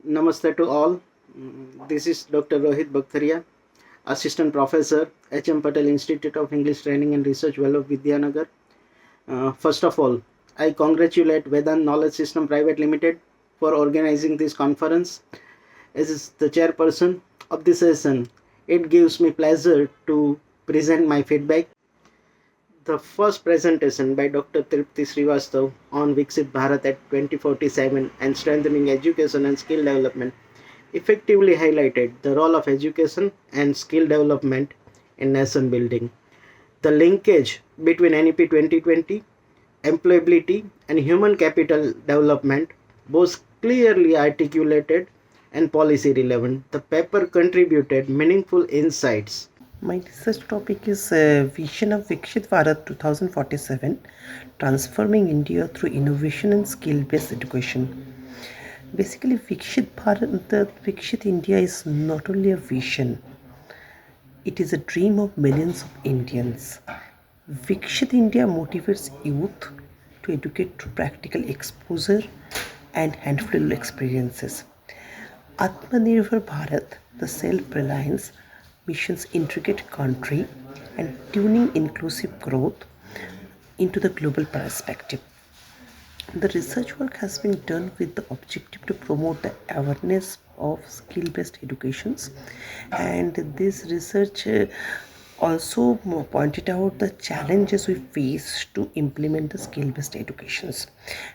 Namaste to all. This is Dr. Rohit Bagthariya, Assistant Professor, H.M. Patel Institute of English Training and Research, Vellore, Vidyanagar. First of all, I congratulate Vedant Knowledge System Private Limited for organizing this conference. As the chairperson of this session, it gives me pleasure to present my feedback. The first presentation by Dr. Tripti Srivastava on Viksit Bharat at 2047 and strengthening education and skill development effectively highlighted the role of education and skill development in nation building. The linkage between NEP 2020, employability, and human capital development was clearly articulated and policy relevant. The paper contributed meaningful insights. My research topic is Vision of Viksit Bharat 2047, Transforming India through Innovation and Skill-Based Education. Basically, Viksit Bharat, the Viksit India is not only a vision, it is a dream of millions of Indians. Viksit India motivates youth to educate through practical exposure and handful experiences. Atmanirbhar Bharat, the self-reliance mission's intricate country and tuning inclusive growth into the global perspective. The research work has been done with the objective to promote the awareness of skill-based educations, and this research also pointed out the challenges we face to implement the skill-based educations,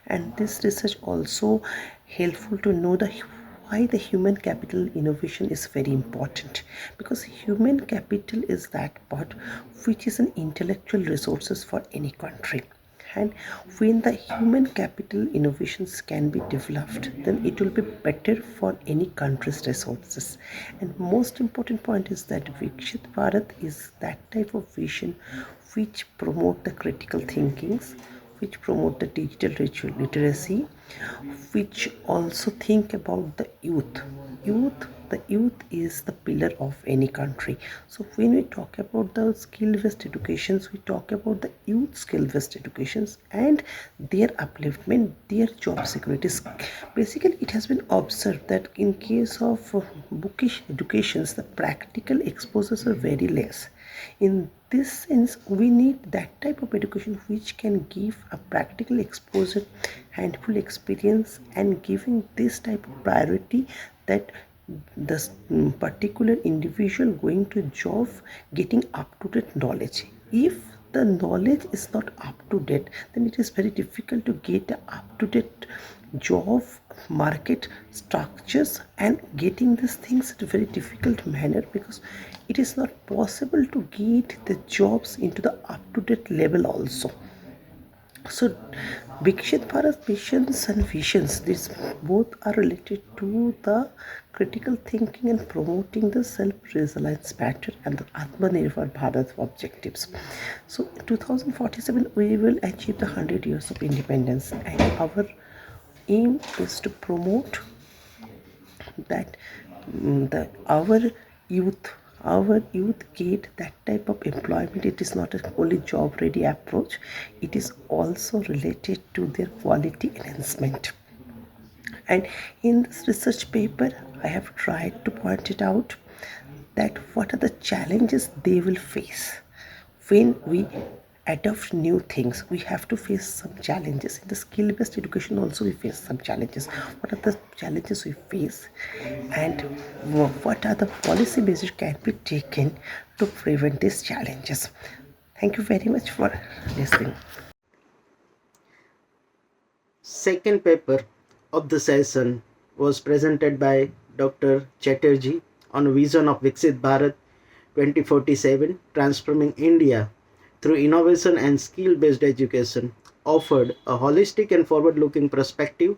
and this research also helpful to know the why the human capital innovation is very important, because human capital is that part which is an intellectual resources for any country, and when the human capital innovations can be developed, then it will be better for any country's resources. And most important point is that Viksit Bharat is that type of vision which promote the critical thinkings, which promote the digital literacy, which also think about the youth. The youth is the pillar of any country. So when we talk about the skill-based educations, we talk about the youth skill-based educations and their upliftment, their job securities. Basically, it has been observed that in case of bookish educations, the practical exposures are very less. In this sense, we need that type of education which can give a practical exposure, handful experience, and giving this type of priority that the particular individual going to job getting up to date knowledge. If the knowledge is not up to date, then it is very difficult to get up to date job market structures, and getting these things in a very difficult manner, because it is not possible to get the jobs into the up to date level also. So Viksit Bharat missions and visions, these both are related to the critical thinking and promoting the self-reliance pattern and the Atmanirbhar Bharat objectives. So in 2047 we will achieve the 100 years of independence, and our aim is to promote that our youth get that type of employment. It is not a only job ready approach, it is also related to their quality enhancement. And in this research paper I have tried to point it out that what are the challenges they will face when we adopt new things. We have to face some challenges. In the skill-based education also we face some challenges. What are the challenges we face, and what are the policy measures can be taken to prevent these challenges? Thank you very much for listening. Second paper of the session was presented by Dr. Chatterjee on Vision of Viksit Bharat 2047, Transforming India through Innovation and Skill-Based Education, offered a holistic and forward-looking perspective.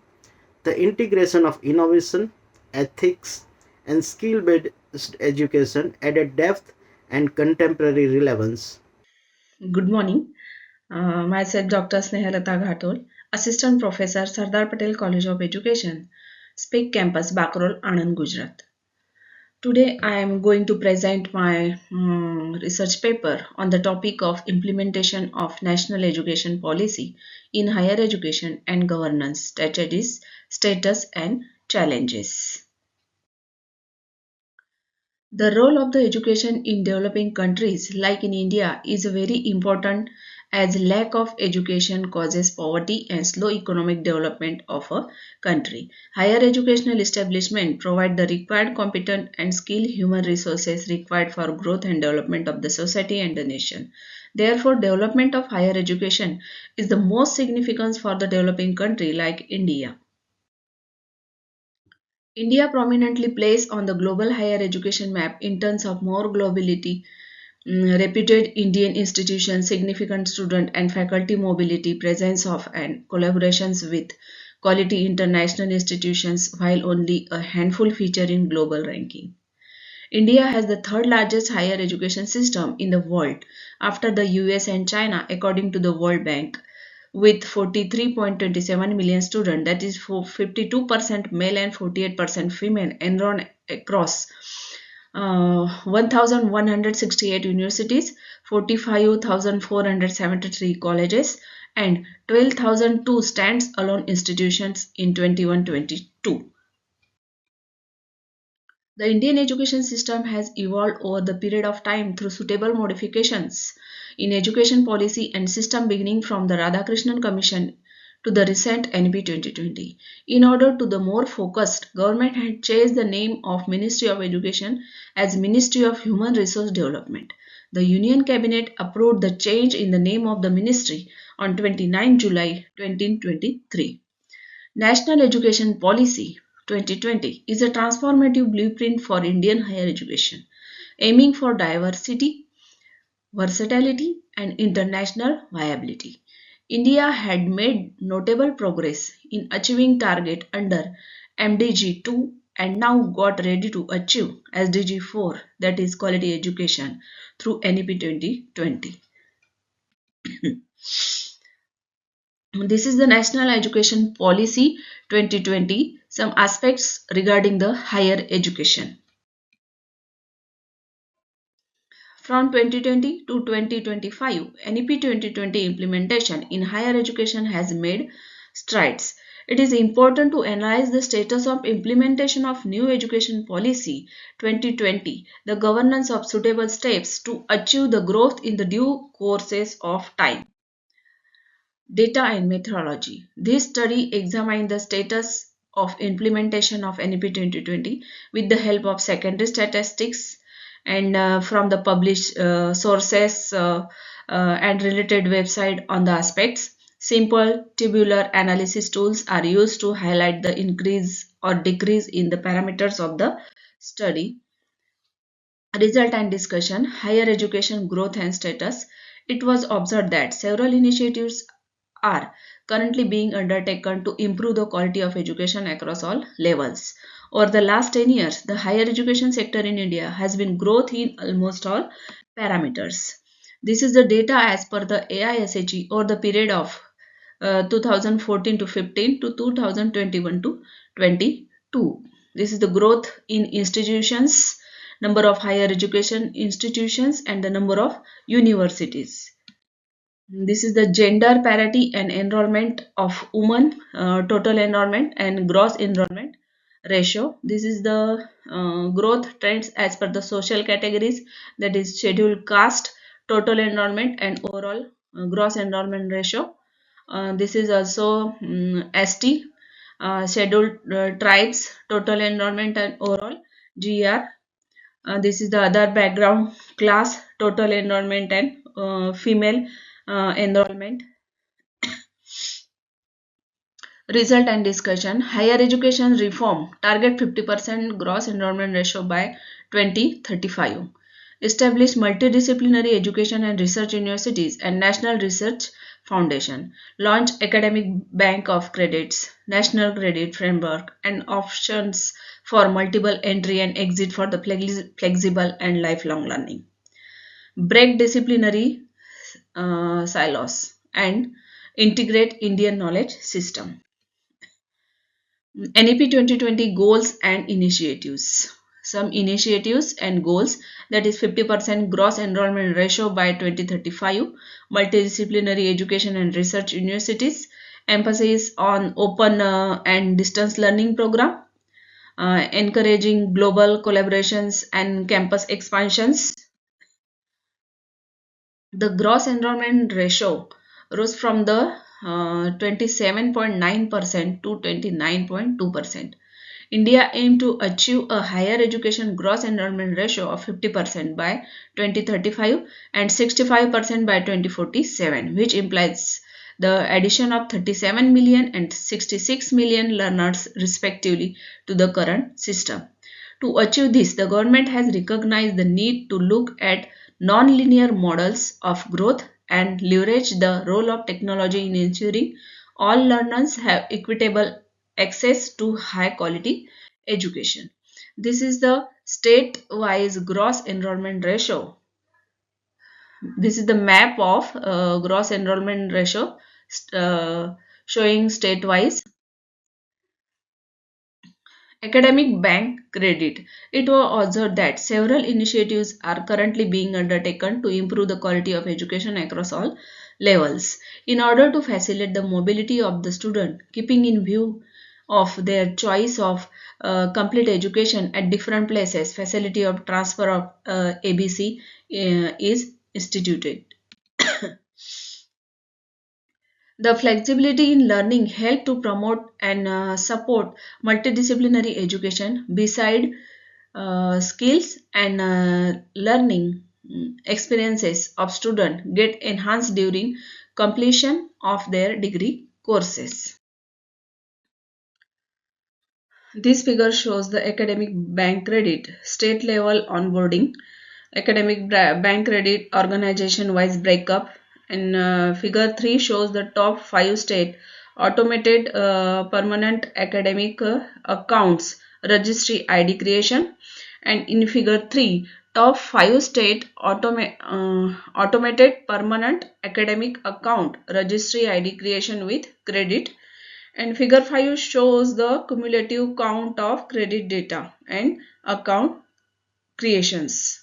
The integration of innovation, ethics, and skill-based education added depth and contemporary relevance. Good morning. Myself Dr. Snehalata Ghatol, Assistant Professor, Sardar Patel College of Education, Speak Campus, Bakrol, Anand, Gujarat. Today I am going to present my research paper on the topic of implementation of national education policy in higher education and governance strategies, status and challenges. The role of the education in developing countries like in India is very important as lack of education causes poverty and slow economic development of a country. Higher educational establishment provide the required competent and skilled human resources required for growth and development of the society and the nation. Therefore, development of higher education is the most significant for the developing country like India. India prominently placed on the global higher education map in terms of more globality, reputed Indian institutions, significant student and faculty mobility, presence of and collaborations with quality international institutions, while only a handful feature in global ranking. India has the third largest higher education system in the world after the US and China, according to the World Bank, with 43.27 million students, that is for 52% male and 48% female, enrolled across 1,168 universities, 45,473 colleges, and 12,002 standalone institutions in 21-22. The Indian education system has evolved over the period of time through suitable modifications in education policy and system beginning from the Radhakrishnan Commission to the recent NP 2020. In order to the more focused, government had changed the name of Ministry of Education as Ministry of Human Resource Development. The Union Cabinet approved the change in the name of the ministry on 29 July 2023. National Education Policy 2020 is a transformative blueprint for Indian higher education, aiming for diversity, versatility, and international viability. India had made notable progress in achieving target under MDG 2 and now got ready to achieve SDG 4, that is quality education, through NEP 2020. This is the National Education Policy 2020, some aspects regarding the higher education. From 2020 to 2025, NEP 2020 implementation in higher education has made strides. It is important to analyze the status of implementation of new education policy 2020, the governance of suitable steps to achieve the growth in the due courses of time. Data and methodology. This study examined the status of implementation of NEP 2020 with the help of secondary statistics and from the published sources and related website on the aspects. Simple tabular analysis tools are used to highlight the increase or decrease in the parameters of the study. Result and discussion, higher education growth and status. It was observed that several initiatives are currently being undertaken to improve the quality of education across all levels. Over the last 10 years, the higher education sector in India has been growth in almost all parameters. This is the data as per the AISHE over the period of 2014 to 15 to 2021 to 22. This is the growth in institutions, number of higher education institutions, and the number of universities. This is the gender parity and enrollment of women, total enrollment and gross enrollment ratio. This is the growth trends as per the social categories, that is scheduled caste, total enrollment and overall gross enrollment ratio. This is also ST, scheduled tribes, total enrollment and overall GR. This is the other background class, total enrollment and female enrollment. Result and discussion. Higher education reform. Target 50% gross enrollment ratio by 2035. Establish multidisciplinary education and research universities and National Research Foundation. Launch academic bank of credits, national credit framework and options for multiple entry and exit for the flexible and lifelong learning. Break disciplinary silos and integrate Indian knowledge system. NEP 2020 goals and initiatives. Some initiatives and goals, that is 50% gross enrollment ratio by 2035, multidisciplinary education and research universities, emphasis on open and distance learning program, encouraging global collaborations and campus expansions. The gross enrollment ratio rose from the 27.9% to 29.2%. India aimed to achieve a higher education gross enrollment ratio of 50% by 2035 and 65% by 2047, which implies the addition of 37 million and 66 million learners respectively to the current system. To achieve this, the government has recognized the need to look at non-linear models of growth and leverage the role of technology in ensuring all learners have equitable access to high quality education. This is the state-wise gross enrollment ratio. This is the map of gross enrollment ratio showing state-wise. Academic bank credit. It was observed that several initiatives are currently being undertaken to improve the quality of education across all levels. In order to facilitate the mobility of the student, keeping in view of their choice of complete education at different places, facility of transfer of ABC is instituted. The flexibility in learning help to promote and support multidisciplinary education beside skills and learning experiences of students get enhanced during completion of their degree courses. This figure shows the academic bank credit state level onboarding, academic bank credit organization wise breakup, and figure 3 shows the top 5 state automated permanent academic accounts registry ID creation, and in figure 3 top 5 state automated permanent academic account registry ID creation with credit, and figure 5 shows the cumulative count of credit data and account creations.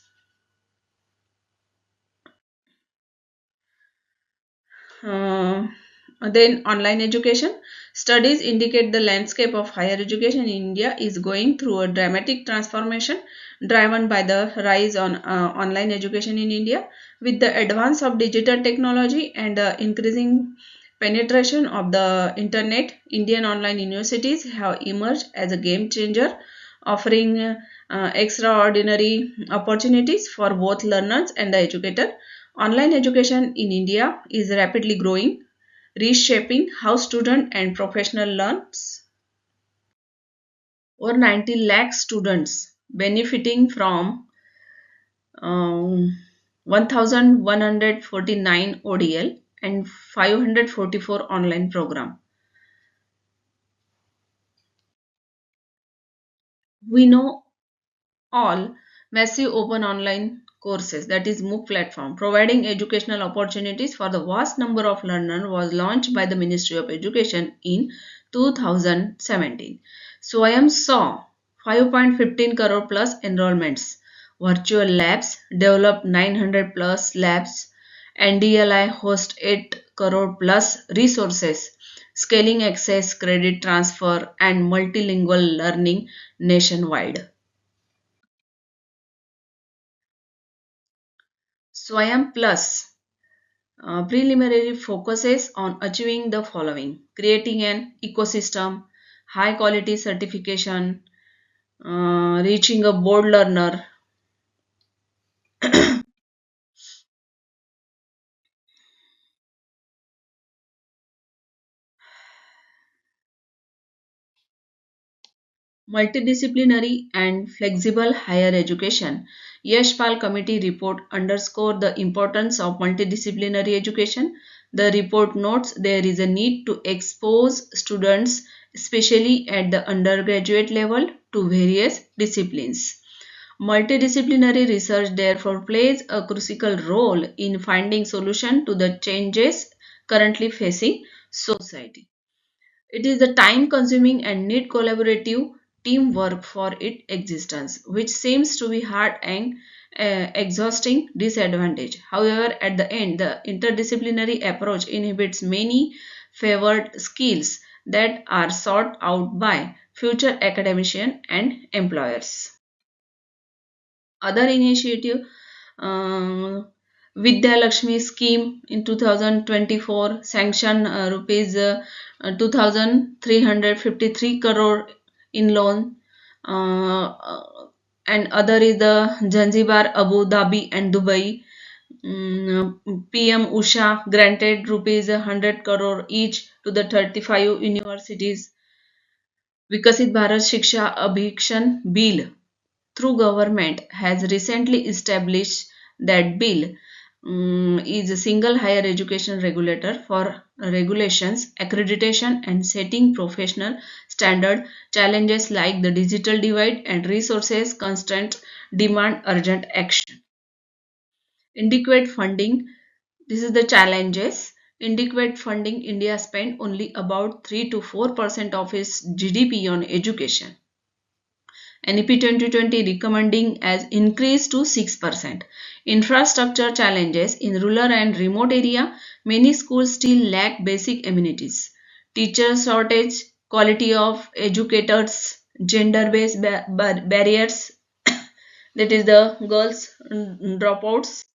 Then online education. Studies indicate the landscape of higher education in India is going through a dramatic transformation driven by the rise on online education in India. With the advance of digital technology and the increasing penetration of the internet, Indian online universities have emerged as a game changer, offering extraordinary opportunities for both learners and the educator. Online education in India is rapidly growing, reshaping how student and professional learns. Over 90 lakh students benefiting from 1149 ODL and 544 online program. We know all massive open online courses, that is MOOC platform, providing educational opportunities for the vast number of learners, was launched by the Ministry of Education in 2017. Swayam saw 5.15 crore plus enrollments, virtual labs developed 900 plus labs, NDLI host 8 crore plus resources, scaling access, credit transfer, and multilingual learning nationwide. Swayam Plus preliminary focuses on achieving the following: creating an ecosystem, high quality certification, reaching a board learner, multidisciplinary and flexible higher education. Yashpal Committee report underscored the importance of multidisciplinary education. The report notes there is a need to expose students, especially at the undergraduate level, to various disciplines. Multidisciplinary research therefore plays a crucial role in finding solutions to the changes currently facing society. It is the time consuming and need collaborative teamwork for its existence, which seems to be hard and exhausting disadvantage. However, at the end, the interdisciplinary approach inhibits many favored skills that are sought out by future academician and employers. Other initiative, Vidya Lakshmi scheme in 2024 sanction rupees 2,353 crore in loan, and other is the Zanzibar, Abu Dhabi and Dubai. PM Usha granted rupees 100 crore each to the 35 universities. Viksit Bharat Shiksha Abhikshan Bill through government has recently established that bill is a single higher education regulator for regulations, accreditation and setting professional standard challenges like the digital divide and resources constant demand urgent action. Inadequate funding, this is the challenges. Inadequate funding, India spent only about 3 to 4% of its GDP on education. NEP 2020 recommending as increase to 6%. Infrastructure challenges in rural and remote area, many schools still lack basic amenities. Teacher shortage, quality of educators, gender-based barriers, that is the girls dropouts.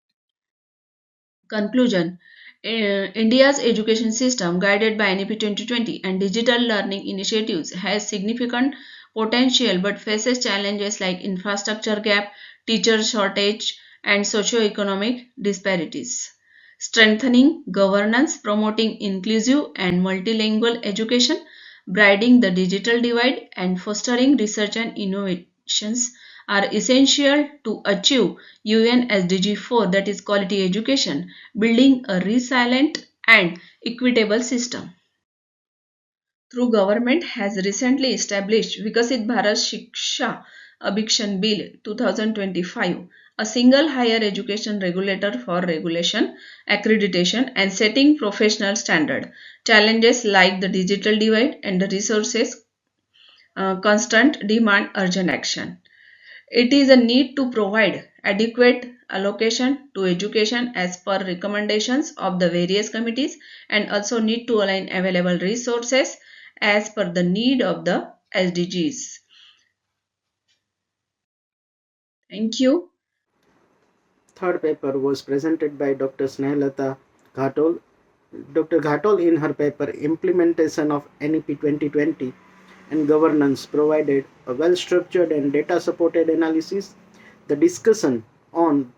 Conclusion, India's education system, guided by NEP 2020 and digital learning initiatives, has significant potential but faces challenges like infrastructure gap, teacher shortage, and socio-economic disparities. Strengthening governance, promoting inclusive and multilingual education, bridging the digital divide, and fostering research and innovations are essential to achieve UN SDG 4, that is quality education, building a resilient and equitable system. Through government has recently established Viksit Bharat Shiksha Abhikshan Bill 2025, a single higher education regulator for regulation, accreditation and setting professional standard. Challenges like the digital divide and the resources constant demand urgent action. It is a need to provide adequate allocation to education as per recommendations of the various committees and also need to align available resources as per the need of the SDGs. Thank you. Third paper was presented by Dr. Snehalata Ghatol. Dr. Ghatol, in her paper Implementation of NEP 2020 and Governance, provided a well-structured and data-supported analysis. The discussion on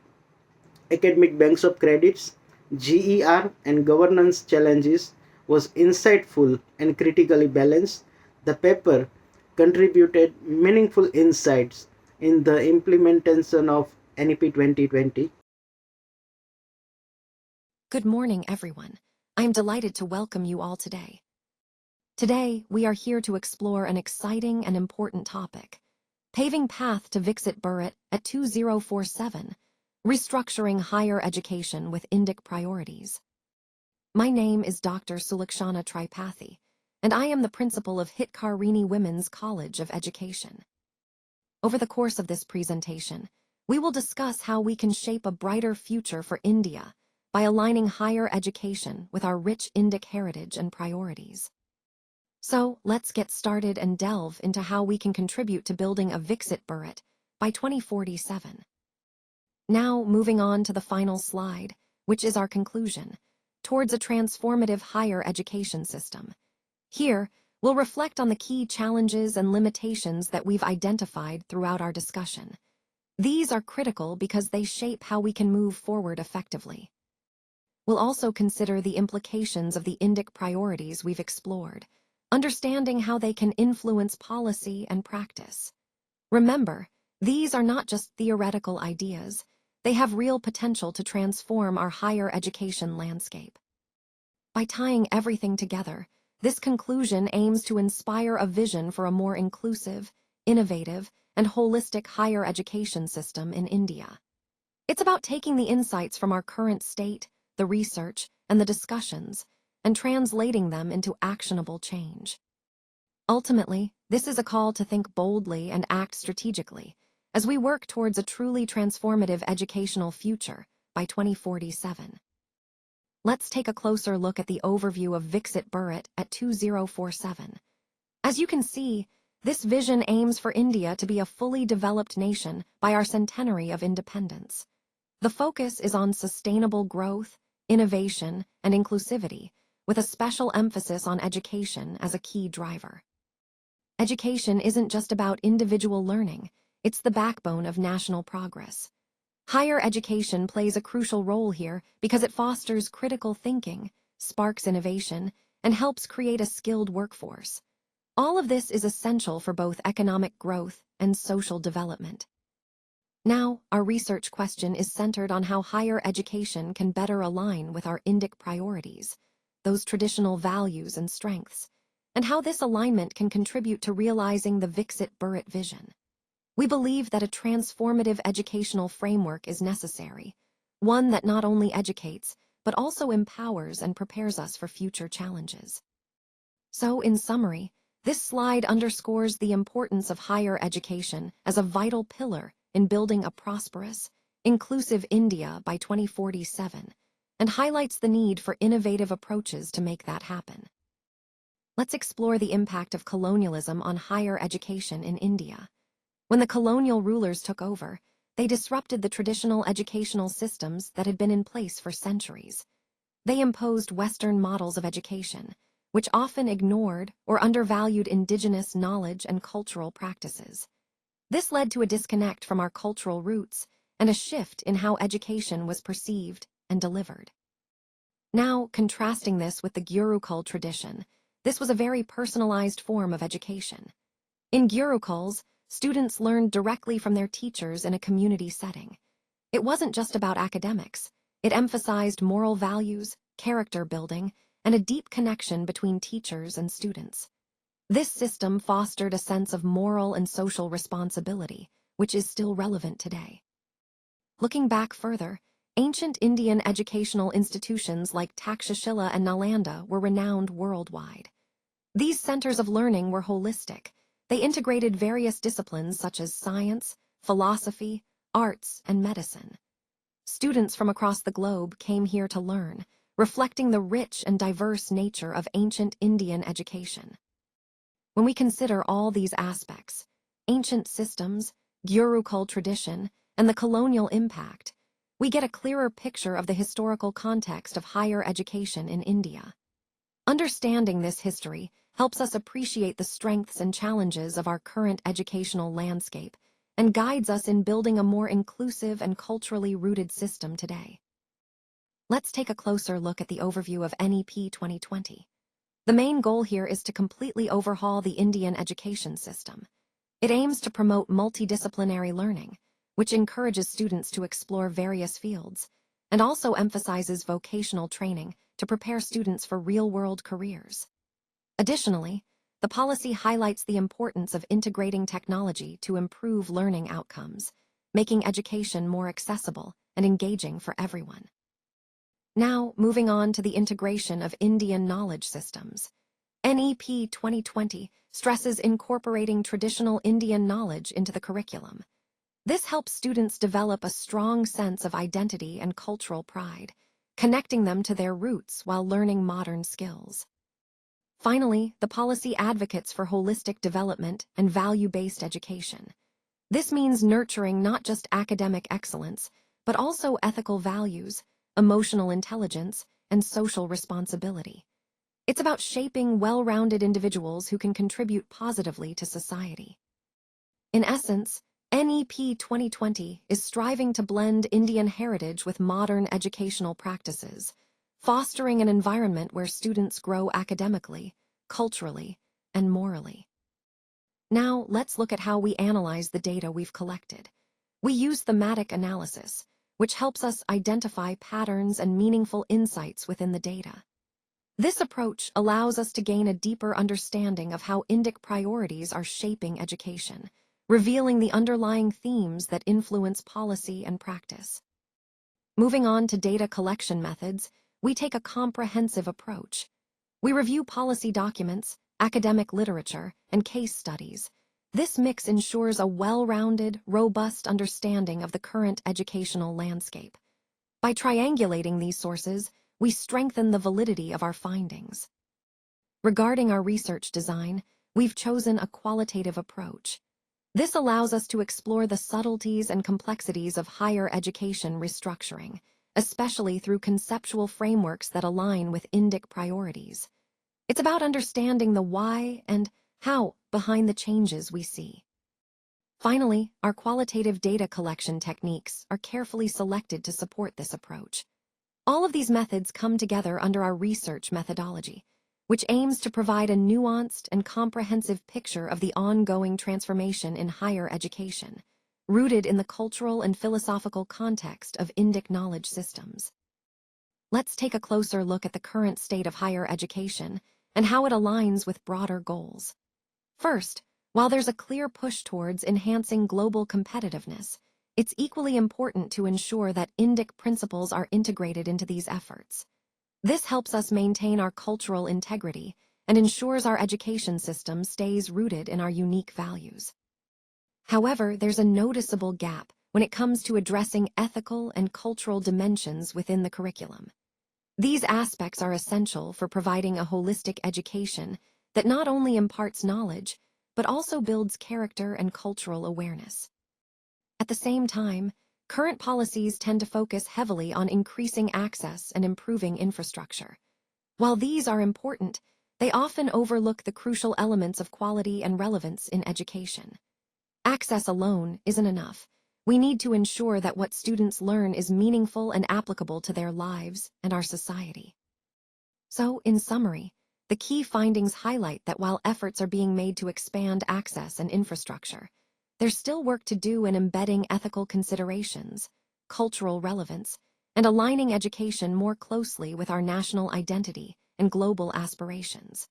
academic banks of credits, GER, and governance challenges was insightful and critically balanced. The paper contributed meaningful insights in the implementation of NEP 2020. Good morning, everyone. I am delighted to welcome you all today. Today, we are here to explore an exciting and important topic, paving path to Viksit Bharat at 2047, restructuring higher education with Indic priorities. My name is Dr. Sulakshana Tripathi, and I am the principal of Hitkarini Women's College of Education. Over the course of this presentation, we will discuss how we can shape a brighter future for India by aligning higher education with our rich Indic heritage and priorities. So, let's get started and delve into how we can contribute to building a Viksit Bharat by 2047. Now, moving on to the final slide, which is our conclusion, towards a transformative higher education system. Here, we'll reflect on the key challenges and limitations that we've identified throughout our discussion. These are critical because they shape how we can move forward effectively. We'll also consider the implications of the Indic priorities we've explored, understanding how they can influence policy and practice. Remember, these are not just theoretical ideas. They have real potential to transform our higher education landscape. By tying everything together, this conclusion aims to inspire a vision for a more inclusive, innovative, and holistic higher education system in India. It's about taking the insights from our current state, the research, and the discussions, and translating them into actionable change. Ultimately, this is a call to think boldly and act strategically as we work towards a truly transformative educational future by 2047. Let's take a closer look at the overview of Viksit Bharat at 2047. As you can see, this vision aims for India to be a fully developed nation by our centenary of independence. The focus is on sustainable growth, innovation, and inclusivity, with a special emphasis on education as a key driver. Education isn't just about individual learning, it's the backbone of national progress. Higher education plays a crucial role here because it fosters critical thinking, sparks innovation, and helps create a skilled workforce. All of this is essential for both economic growth and social development. Now, our research question is centered on how higher education can better align with our Indic priorities, those traditional values and strengths, and how this alignment can contribute to realizing the Viksit Bharat vision. We believe that a transformative educational framework is necessary, one that not only educates, but also empowers and prepares us for future challenges. So, in summary, this slide underscores the importance of higher education as a vital pillar in building a prosperous, inclusive India by 2047, and highlights the need for innovative approaches to make that happen. Let's explore the impact of colonialism on higher education in India. When the colonial rulers took over, they disrupted the traditional educational systems that had been in place for centuries. They imposed Western models of education, which often ignored or undervalued indigenous knowledge and cultural practices. This led to a disconnect from our cultural roots and a shift in how education was perceived and delivered. Now, contrasting this with the Gurukul tradition, this was a very personalized form of education. In Gurukuls, students learned directly from their teachers in a community setting. It wasn't just about academics. It emphasized moral values, character building, and a deep connection between teachers and students. This system fostered a sense of moral and social responsibility, which is still relevant today. Looking back further, ancient Indian educational institutions like Takshashila and Nalanda were renowned worldwide. These centers of learning were holistic. They integrated various disciplines such as science, philosophy, arts, and medicine. Students from across the globe came here to learn, reflecting the rich and diverse nature of ancient Indian education. When we consider all these aspects, ancient systems, Gurukul tradition, and the colonial impact, we get a clearer picture of the historical context of higher education in India. Understanding this history helps us appreciate the strengths and challenges of our current educational landscape and guides us in building a more inclusive and culturally rooted system today. Let's take a closer look at the overview of NEP 2020. The main goal here is to completely overhaul the Indian education system. It aims to promote multidisciplinary learning, which encourages students to explore various fields, and also emphasizes vocational training to prepare students for real-world careers. Additionally, the policy highlights the importance of integrating technology to improve learning outcomes, making education more accessible and engaging for everyone. Now, moving on to the integration of Indian knowledge systems. NEP 2020 stresses incorporating traditional Indian knowledge into the curriculum. This helps students develop a strong sense of identity and cultural pride, connecting them to their roots while learning modern skills. Finally, the policy advocates for holistic development and value-based education. This means nurturing not just academic excellence, but also ethical values, emotional intelligence, and social responsibility. It's about shaping well-rounded individuals who can contribute positively to society. In essence, NEP 2020 is striving to blend Indian heritage with modern educational practices, fostering an environment where students grow academically, culturally, and morally. Now, let's look at how we analyze the data we've collected. We use thematic analysis, which helps us identify patterns and meaningful insights within the data. This approach allows us to gain a deeper understanding of how Indic priorities are shaping education, revealing the underlying themes that influence policy and practice. Moving on to data collection methods, we take a comprehensive approach. We review policy documents, academic literature, and case studies. This mix ensures a well-rounded, robust understanding of the current educational landscape. By triangulating these sources, we strengthen the validity of our findings. Regarding our research design, we've chosen a qualitative approach. This allows us to explore the subtleties and complexities of higher education restructuring, especially through conceptual frameworks that align with Indic priorities. It's about understanding the why and how behind the changes we see. Finally, our qualitative data collection techniques are carefully selected to support this approach. All of these methods come together under our research methodology, which aims to provide a nuanced and comprehensive picture of the ongoing transformation in higher education, rooted in the cultural and philosophical context of Indic knowledge systems. Let's take a closer look at the current state of higher education and how it aligns with broader goals. First, while there's a clear push towards enhancing global competitiveness, it's equally important to ensure that Indic principles are integrated into these efforts. This helps us maintain our cultural integrity and ensures our education system stays rooted in our unique values. However, there's a noticeable gap when it comes to addressing ethical and cultural dimensions within the curriculum. These aspects are essential for providing a holistic education that not only imparts knowledge, but also builds character and cultural awareness. At the same time, current policies tend to focus heavily on increasing access and improving infrastructure. While these are important, they often overlook the crucial elements of quality and relevance in education. Access alone isn't enough. We need to ensure that what students learn is meaningful and applicable to their lives and our society. So, in summary, the key findings highlight that while efforts are being made to expand access and infrastructure, there's still work to do in embedding ethical considerations, cultural relevance, and aligning education more closely with our national identity and global aspirations.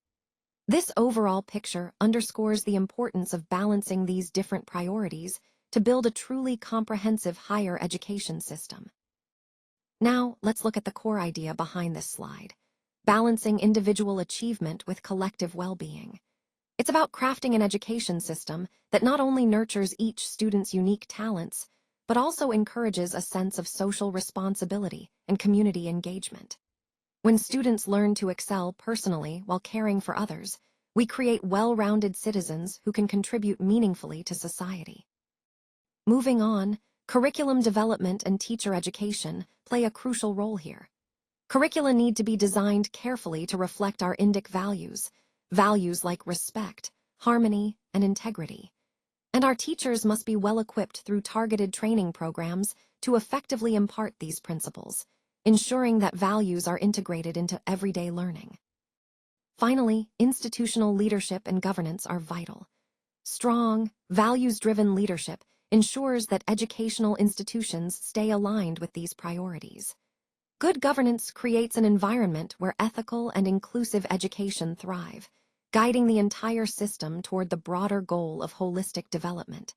This overall picture underscores the importance of balancing these different priorities to build a truly comprehensive higher education system. Now, let's look at the core idea behind this slide: balancing individual achievement with collective well-being. It's about crafting an education system that not only nurtures each student's unique talents, but also encourages a sense of social responsibility and community engagement. When students learn to excel personally while caring for others, we create well-rounded citizens who can contribute meaningfully to society. Moving on, curriculum development and teacher education play a crucial role here. Curricula need to be designed carefully to reflect our Indic values like respect, harmony, and integrity. And our teachers must be well-equipped through targeted training programs to effectively impart these principles, ensuring that values are integrated into everyday learning. Finally, institutional leadership and governance are vital. Strong, values-driven leadership ensures that educational institutions stay aligned with these priorities. Good governance creates an environment where ethical and inclusive education thrive, guiding the entire system toward the broader goal of holistic development.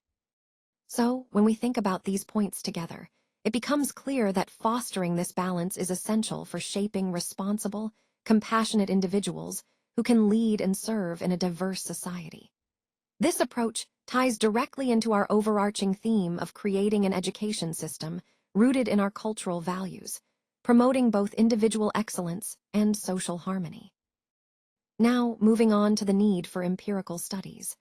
So, when we think about these points together, it becomes clear that fostering this balance is essential for shaping responsible, compassionate individuals who can lead and serve in a diverse society. This approach ties directly into our overarching theme of creating an education system rooted in our cultural values, promoting both individual excellence and social harmony. Now, moving on to the need for empirical studies.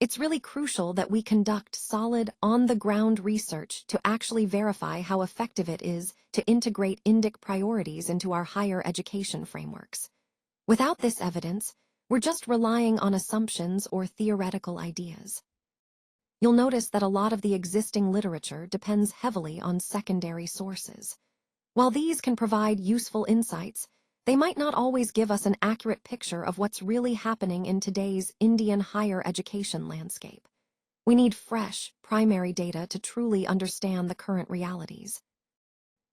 It's really crucial that we conduct solid, on-the-ground research to actually verify how effective it is to integrate Indic priorities into our higher education frameworks. Without this evidence, we're just relying on assumptions or theoretical ideas. You'll notice that a lot of the existing literature depends heavily on secondary sources. While these can provide useful insights, they might not always give us an accurate picture of what's really happening in today's Indian higher education landscape. We need fresh, primary data to truly understand the current realities.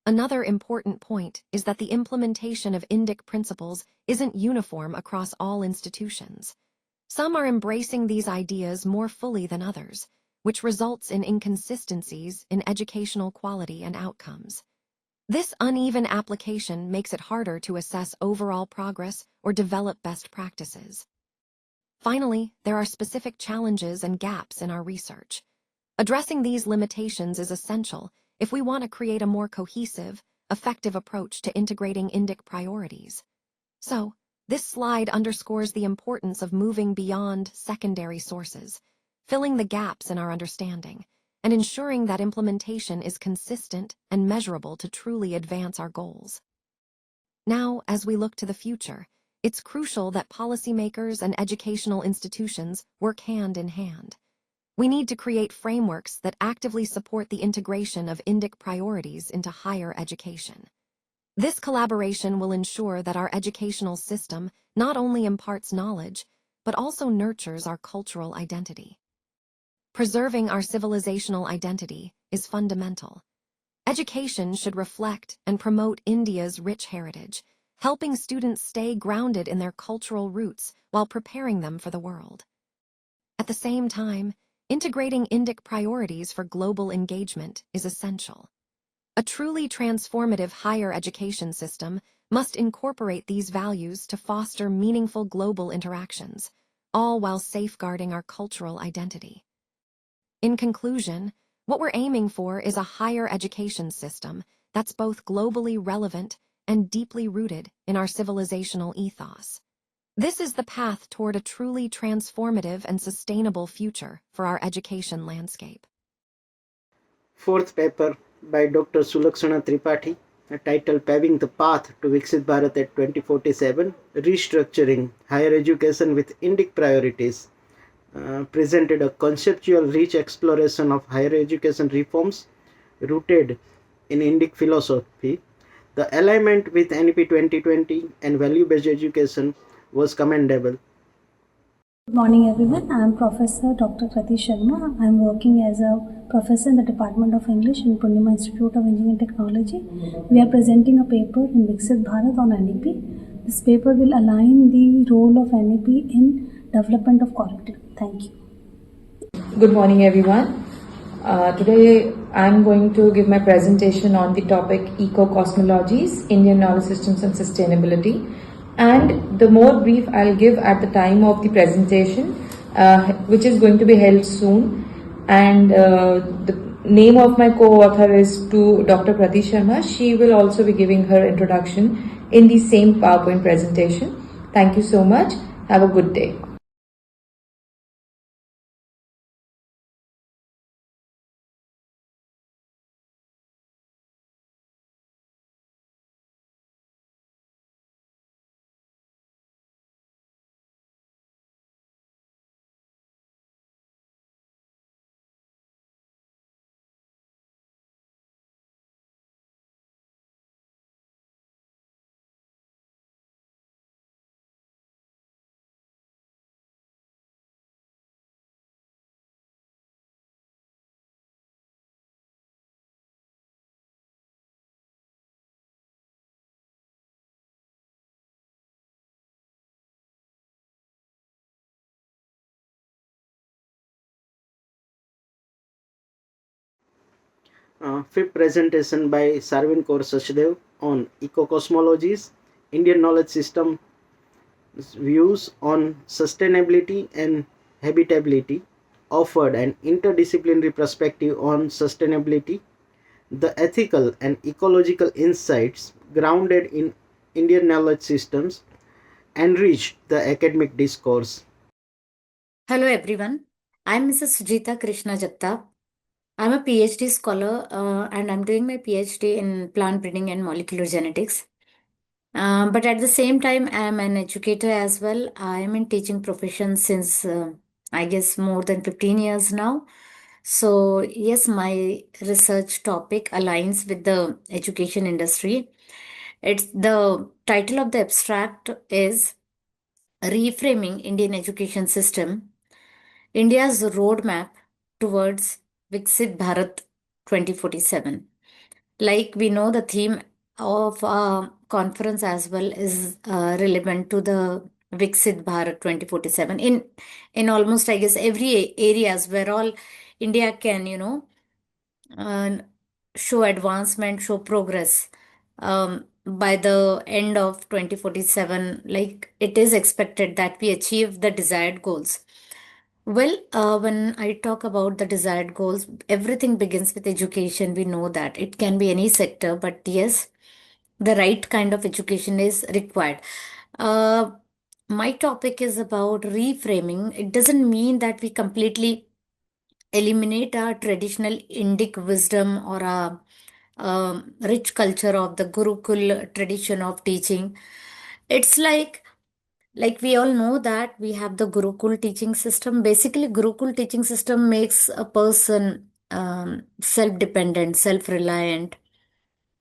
Another important point is that the implementation of Indic principles isn't uniform across all institutions. Some are embracing these ideas more fully than others, which results in inconsistencies in educational quality and outcomes. This uneven application makes it harder to assess overall progress or develop best practices. Finally, there are specific challenges and gaps in our research. Addressing these limitations is essential if we want to create a more cohesive, effective approach to integrating Indic priorities. So, This slide underscores the importance of moving beyond secondary sources, filling the gaps in our understanding, and ensuring that implementation is consistent and measurable to truly advance our goals. Now, as we look to the future, it's crucial that policymakers and educational institutions work hand in hand. We need to create frameworks that actively support the integration of Indic priorities into higher education. This collaboration will ensure that our educational system not only imparts knowledge, but also nurtures our cultural identity. Preserving our civilizational identity is fundamental. Education should reflect and promote India's rich heritage, helping students stay grounded in their cultural roots while preparing them for the world. At the same time, integrating Indic priorities for global engagement is essential. A truly transformative higher education system must incorporate these values to foster meaningful global interactions, all while safeguarding our cultural identity. In conclusion, what we're aiming for is a higher education system that's both globally relevant and deeply rooted in our civilizational ethos. This is the path toward a truly transformative and sustainable future for our education landscape. Fourth paper by Dr. Sulakshana Tripathi, titled Paving the Path to Viksit Bharat at 2047, Restructuring Higher Education with Indic Priorities, presented a conceptual rich exploration of higher education reforms rooted in Indic philosophy. The alignment with NEP 2020 and value-based education was commendable. Good morning everyone, I am Professor Dr. Kriti Sharma. I am working as a professor in the Department of English in Purnima Institute of Engineering and Technology. We are presenting a paper in Viksit Bharat on NEP. This paper will align the role of NEP in development of curriculum. Thank you. Good morning everyone. Today I am going to give my presentation on the topic Eco-Cosmologies, Indian Knowledge Systems and Sustainability. And the more brief I'll give at the time of the presentation, which is going to be held soon. And the name of my co-author is to Dr. Kriti Sharma. She will also be giving her introduction in the same PowerPoint presentation. Thank you so much. Have a good day. Fifth presentation by Sarveen Kaur Sachdeva on Eco-Cosmologies, Indian Knowledge System Views on Sustainability and Habitability, offered an interdisciplinary perspective on sustainability, the ethical and ecological insights grounded in Indian knowledge systems enriched the academic discourse. Hello everyone, I'm Mrs. Sujita Krishna Jagtap. I'm a PhD scholar and I'm doing my PhD in plant breeding and molecular genetics. But at the same time, I'm an educator as well. I am in teaching profession since I guess more than 15 years now. So yes, my research topic aligns with the education industry. It's the title of the abstract is Reframing Indian Education System, India's Roadmap towards Viksit Bharat 2047. Like we know, the theme of our conference as well is relevant to the Viksit Bharat 2047 in almost, I guess, every areas where all India can, uh, show advancement, show progress. By the end of 2047, like it is expected that we achieve the desired goals. Well, when I talk about the desired goals, everything begins with education. We know that it can be any sector, but yes, the right kind of education is required. Uh, my topic is about reframing. It doesn't mean that we completely eliminate our traditional Indic wisdom or a rich culture of the Gurukul tradition of teaching. It's like we all know that we have the Gurukul teaching system. Basically, Gurukul teaching system makes a person self-dependent, self-reliant.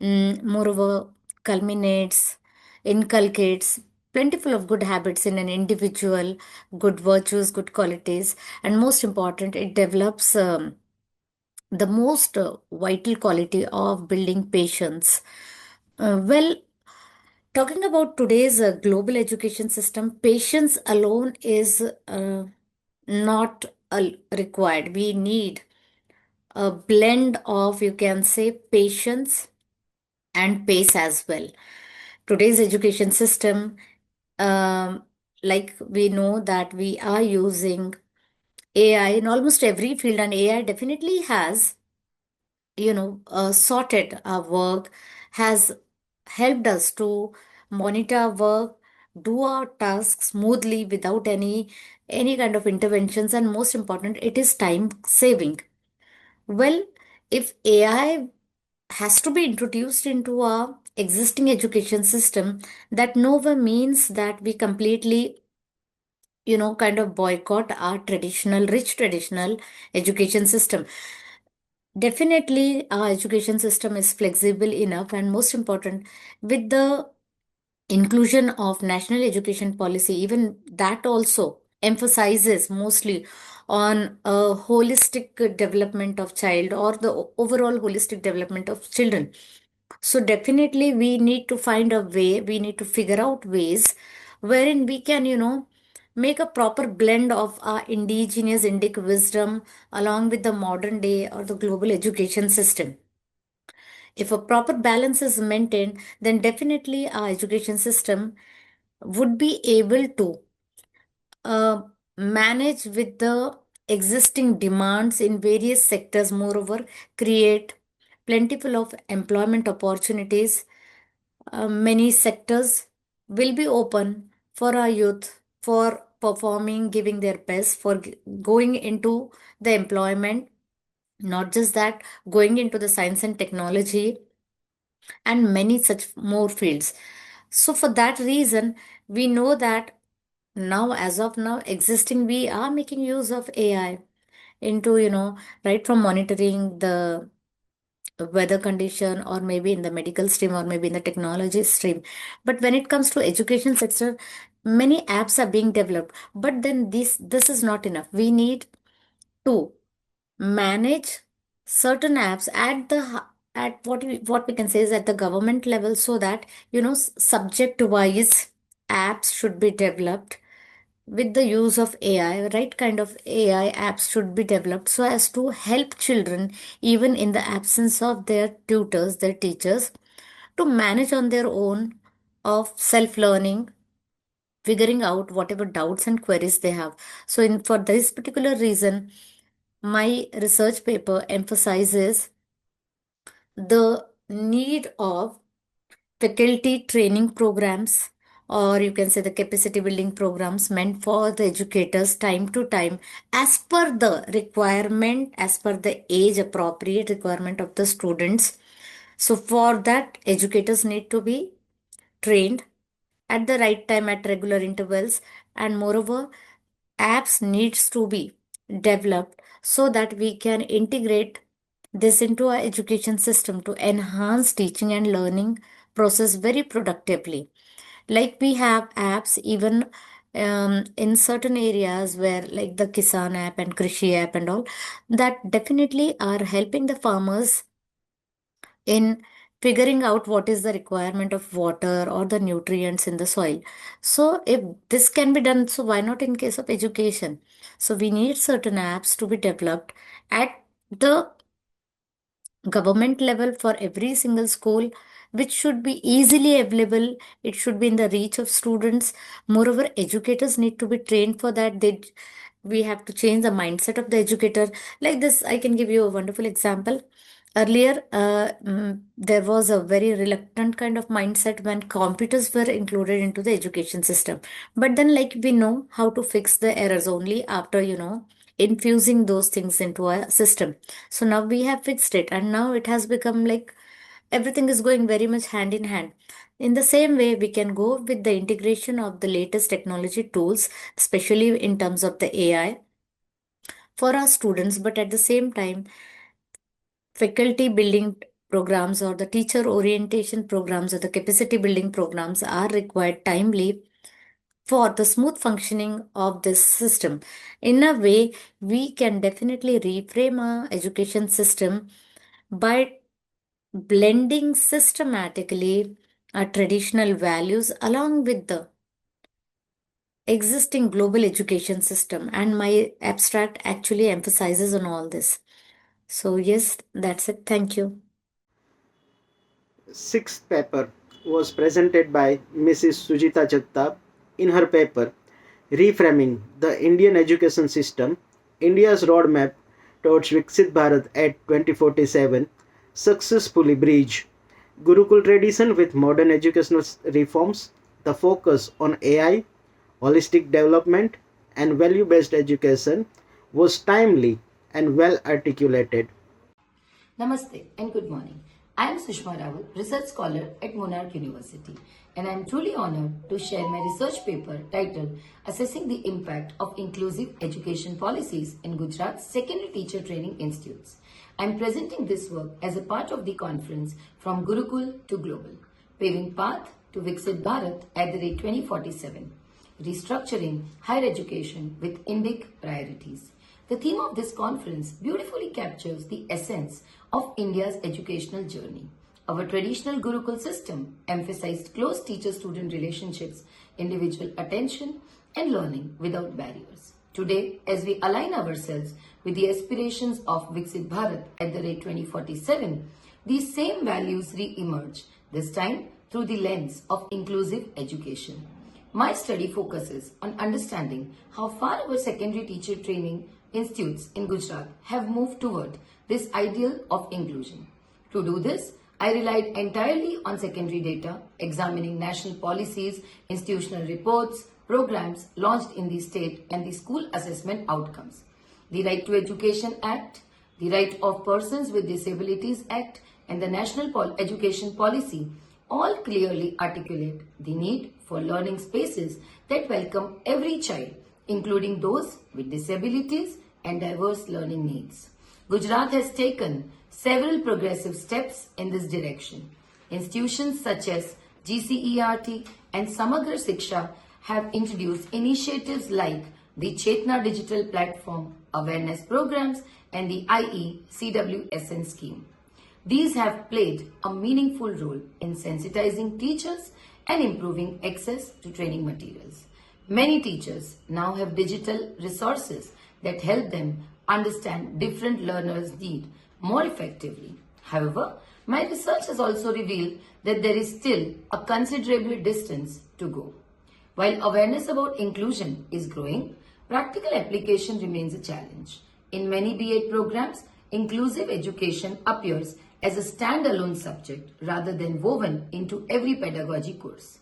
Moreover, culminates, inculcates plentiful of good habits in an individual, good virtues, good qualities, and most important, it develops the most vital quality of building patience. Well, talking about today's global education system, patience alone is not required. We need a blend of, you can say, patience and pace as well. Today's education system, um, like we know that we are using AI in almost every field, and AI definitely has, sorted our work, has helped us to monitor our work, do our tasks smoothly without any kind of interventions, and most important, it is time saving. Well, if AI has to be introduced into our existing education system, that nowhere means that we completely, kind of boycott our traditional, rich traditional education system. Definitely, our education system is flexible enough, and most important, with the inclusion of national education policy, even that also emphasizes mostly on a holistic development of child, or the overall holistic development of children. So definitely we need to find a way, we need to figure out ways wherein we can, make a proper blend of our indigenous Indic wisdom along with the modern day or the global education system. If a proper balance is maintained, then definitely our education system would be able to uh, manage with the existing demands in various sectors, moreover, create plentiful of employment opportunities. Many sectors will be open for our youth for performing, giving their best, for going into the employment. Not just that, going into the science and technology and many such more fields. So, for that reason, we know that now, as of now, existing, we are making use of AI into, right from monitoring the weather condition, or maybe in the medical stream, or maybe in the technology stream. But when it comes to education sector, many apps are being developed, but then this is not enough. We need to manage certain apps at at what we can say is at the government level, so that, subject wise apps should be developed with the use of AI. Right kind of AI apps should be developed so as to help children, even in the absence of their tutors, their teachers, to manage on their own of self learning, figuring out whatever doubts and queries they have. So, for this particular reason, my research paper emphasizes the need of faculty training programs, or you can say the capacity building programs meant for the educators time to time, as per the requirement, as per the age appropriate requirement of the students. So for that, educators need to be trained at the right time at regular intervals, and moreover, apps needs to be developed so that we can integrate this into our education system to enhance teaching and learning process very productively. Like we have apps even in certain areas where, like the Kisan app and Krishi app and all, that definitely are helping the farmers in figuring out what is the requirement of water or the nutrients in the soil. So if this can be done, so why not in case of education? So we need certain apps to be developed at the government level for every single school, which should be easily available. It should be in the reach of students. Moreover, educators need to be trained for that. They we have to change the mindset of the educator. Like this, I can give you a wonderful example. Earlier, there was a very reluctant kind of mindset when computers were included into the education system. But then, like, we know how to fix the errors only after, infusing those things into a system. So now we have fixed it, and now it has become like everything is going very much hand in hand. In the same way, we can go with the integration of the latest technology tools, especially in terms of the AI for our students, but at the same time, faculty building programs or the teacher orientation programs or the capacity building programs are required timely for the smooth functioning of this system. In a way, we can definitely reframe our education system by blending systematically our traditional values along with the existing global education system. And my abstract actually emphasizes on all this. So, yes, that's it. Thank you. Sixth paper was presented by Mrs. Sujita Jagtap in her paper Reframing the Indian Education System, India's Roadmap towards Viksit Bharat at 2047, successfully bridge Gurukul tradition with modern educational reforms. The focus on AI, holistic development, and value based education was timely and well articulated. Namaste and good morning. I am Sushma Raval, research scholar at Monarch University, and I am truly honored to share my research paper titled Assessing the Impact of Inclusive Education Policies in Gujarat's Secondary Teacher Training Institutes. I am presenting this work as a part of the conference From Gurukul to Global, Paving Path to Viksit Bharat at the rate 2047, Restructuring Higher Education with Indic Priorities. The theme of this conference beautifully captures the essence of India's educational journey. Our traditional Gurukul system emphasized close teacher-student relationships, individual attention, and learning without barriers. Today, as we align ourselves with the aspirations of Viksit Bharat at the rate 2047, these same values re-emerge, this time through the lens of inclusive education. My study focuses on understanding how far our secondary teacher training institutes in Gujarat have moved toward this ideal of inclusion. To do this, I relied entirely on secondary data, examining national policies, institutional reports, programs launched in the state and the school assessment outcomes. The Right to Education Act, the Right of Persons with Disabilities Act, and the National Education Policy all clearly articulate the need for learning spaces that welcome every child, including those with disabilities and diverse learning needs. Gujarat has taken several progressive steps in this direction. Institutions such as GCERT and Samagra Shiksha have introduced initiatives like the Chetna Digital Platform, awareness programs, and the IE CWSN scheme. These have played a meaningful role in sensitizing teachers and improving access to training materials. Many teachers now have digital resources that help them understand different learners' needs more effectively. However, my research has also revealed that there is still a considerable distance to go. While awareness about inclusion is growing, practical application remains a challenge. In many B.Ed programs, inclusive education appears as a standalone subject rather than woven into every pedagogy course.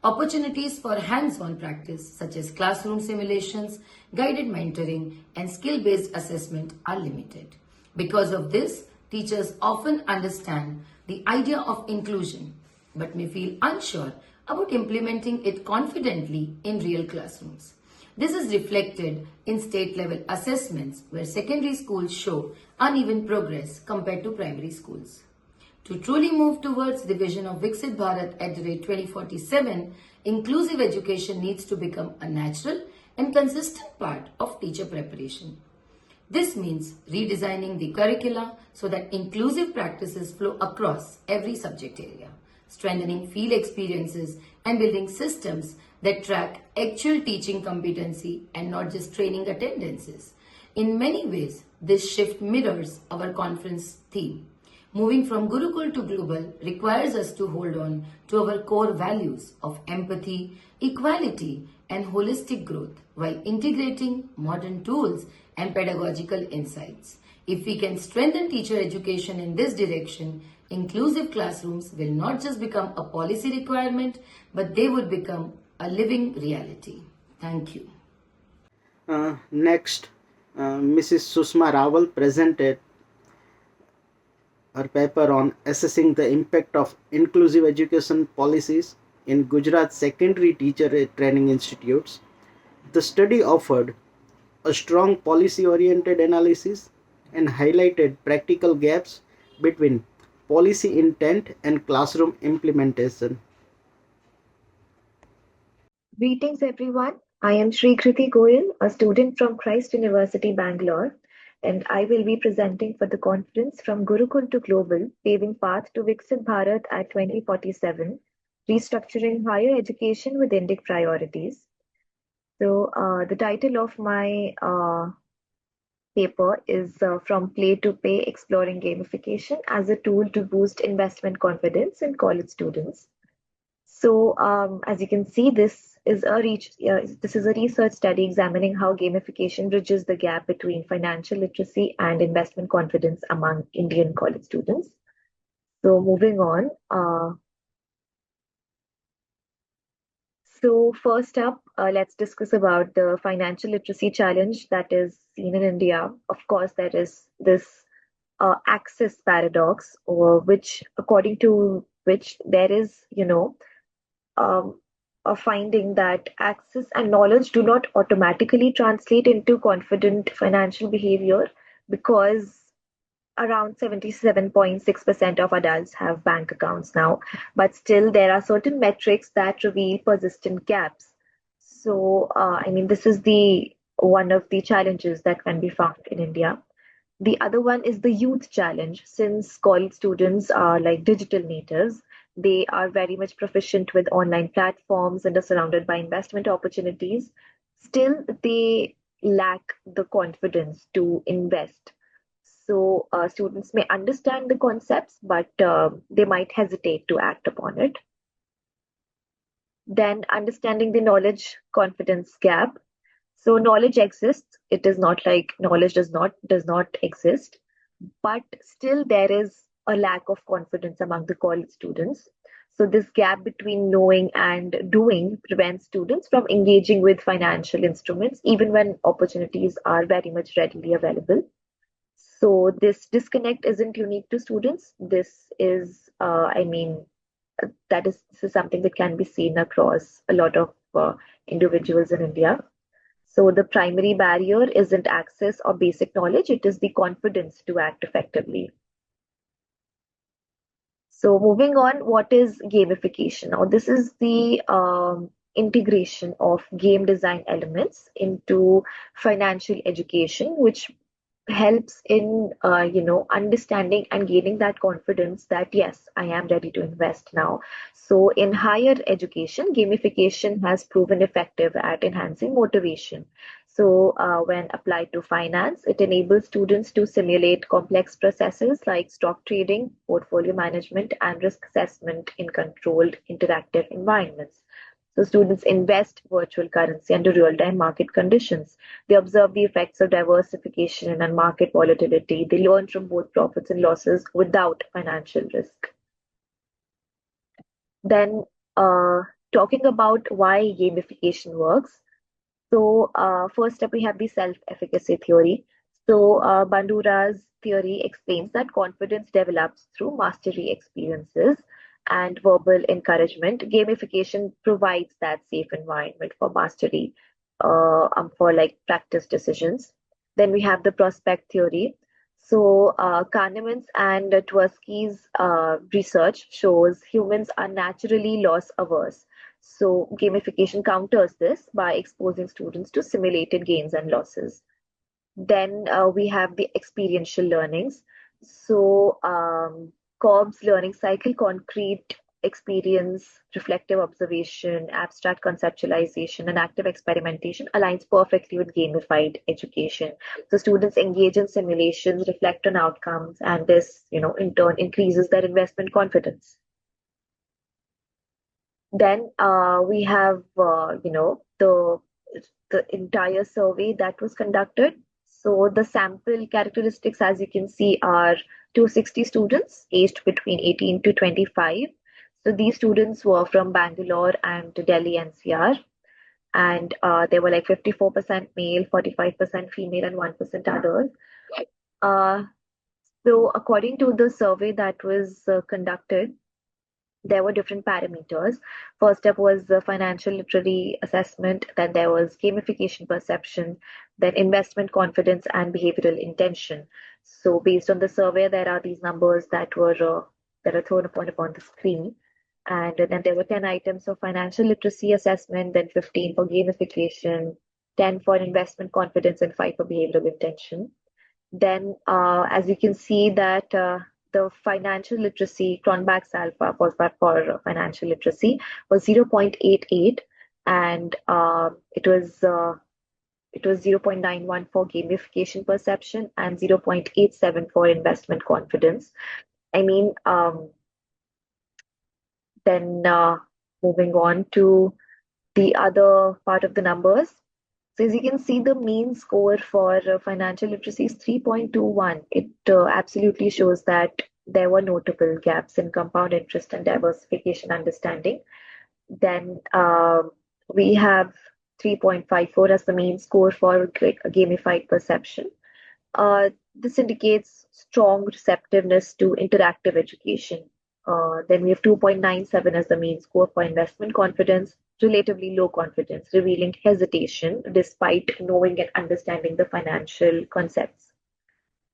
Opportunities for hands-on practice such as classroom simulations, guided mentoring, and skill-based assessment are limited. Because of this, teachers often understand the idea of inclusion but may feel unsure about implementing it confidently in real classrooms. This is reflected in state-level assessments where secondary schools show uneven progress compared to primary schools. To truly move towards the vision of Viksit Bharat at the rate 2047, inclusive education needs to become a natural and consistent part of teacher preparation. This means redesigning the curricula so that inclusive practices flow across every subject area, strengthening field experiences, and building systems that track actual teaching competency and not just training attendances. In many ways, this shift mirrors our conference theme. Moving from Gurukul to Global requires us to hold on to our core values of empathy, equality, and holistic growth while integrating modern tools and pedagogical insights. If we can strengthen teacher education in this direction, inclusive classrooms will not just become a policy requirement, but they would become a living reality. Thank you. Next, Mrs. Sushma Raval presented her paper on assessing the impact of inclusive education policies in Gujarat secondary teacher training institutes. The study offered a strong policy-oriented analysis and highlighted practical gaps between policy intent and classroom implementation. Greetings everyone. I am Srikriti Goyal, a student from Christ University, Bangalore, and I will be presenting for the conference From Gurukul to Global, Paving Path to Viksit Bharat at 2047, Restructuring Higher Education with Indic Priorities. So the title of my paper is From Play to Pay, Exploring Gamification as a Tool to Boost Investment Confidence in College Students. So as you can see, this is a research study examining how gamification bridges the gap between financial literacy and investment confidence among Indian college students. So moving on. So first up, let's discuss about the financial literacy challenge that is seen in India. Of course, there is this access paradox, or according to which there is, a finding that access and knowledge do not automatically translate into confident financial behavior, because around 77.6% of adults have bank accounts now, but still there are certain metrics that reveal persistent gaps. So, this is the one of the challenges that can be found in India. The other one is the youth challenge. Since college students are like digital natives, they are very much proficient with online platforms and are surrounded by investment opportunities. Still, they lack the confidence to invest. So, students may understand the concepts, but they might hesitate to act upon it. Then, understanding the knowledge confidence gap. So knowledge exists. It is not like knowledge does not exist, but still there is a lack of confidence among the college students. So this gap between knowing and doing prevents students from engaging with financial instruments, even when opportunities are very much readily available. So this disconnect isn't unique to students. This is, this is something that can be seen across a lot of individuals in India. So the primary barrier isn't access or basic knowledge, it is the confidence to act effectively. So moving on, what is gamification? Now this is the integration of game design elements into financial education, which helps in understanding and gaining that confidence that yes, I am ready to invest now. So in higher education, gamification has proven effective at enhancing motivation. So when applied to finance, it enables students to simulate complex processes like stock trading, portfolio management, and risk assessment in controlled interactive environments. So students invest virtual currency under real-time market conditions. They observe the effects of diversification and market volatility. They learn from both profits and losses without financial risk. Then talking about why gamification works. So first up, we have the self-efficacy theory. So Bandura's theory explains that confidence develops through mastery experiences and verbal encouragement. Gamification provides that safe environment for mastery, for like practice decisions. Then we have the prospect theory. So Kahneman's and Tversky's research shows humans are naturally loss averse. So gamification counters this by exposing students to simulated gains and losses. Then we have the experiential learnings. So Cobb's learning cycle, concrete experience, reflective observation, abstract conceptualization, and active experimentation aligns perfectly with gamified education. So students engage in simulations, reflect on outcomes, and this, in turn increases their investment confidence. Then we have, the the entire survey that was conducted. So the sample characteristics, as you can see, are 260 students aged between 18 to 25. So these students were from Bangalore and Delhi NCR, and they were like 54% male, 45% female, and 1% others. Uh, so according to the survey that was conducted, there were different parameters. First step was the financial literacy assessment, then there was gamification perception, then investment confidence and behavioral intention. So based on the survey, there are these numbers that are thrown upon the screen. And then there were 10 items of financial literacy assessment, then 15 for gamification, 10 for investment confidence, and 5 for behavioral intention. Then, as you can see that the financial literacy, Cronbach's alpha for financial literacy was 0.88, and it was 0.91 for gamification perception and 0.87 for investment confidence. I mean, then moving on to the other part of the numbers. So as you can see, the mean score for financial literacy is 3.21. It absolutely shows that there were notable gaps in compound interest and diversification understanding. Then we have 3.54 as the mean score for gamified perception. This indicates strong receptiveness to interactive education. Then we have 2.97 as the mean score for investment confidence, relatively low confidence, revealing hesitation despite knowing and understanding the financial concepts.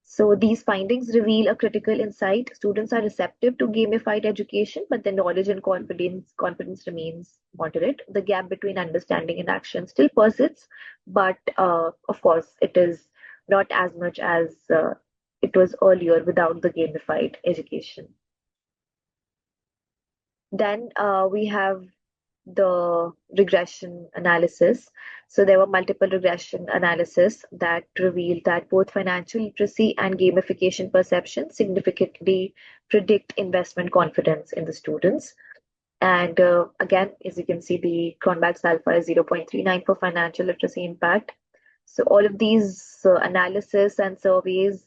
So these findings reveal a critical insight. Students are receptive to gamified education, but their knowledge and confidence remains moderate. The gap between understanding and action still persists, but of course, it is not as much as it was earlier without the gamified education. Then we have the regression analysis. So there were multiple regression analysis that revealed that both financial literacy and gamification perception significantly predict investment confidence in the students. And again, as you can see, the Cronbach's alpha is 0.39 for financial literacy impact. So all of these analysis and surveys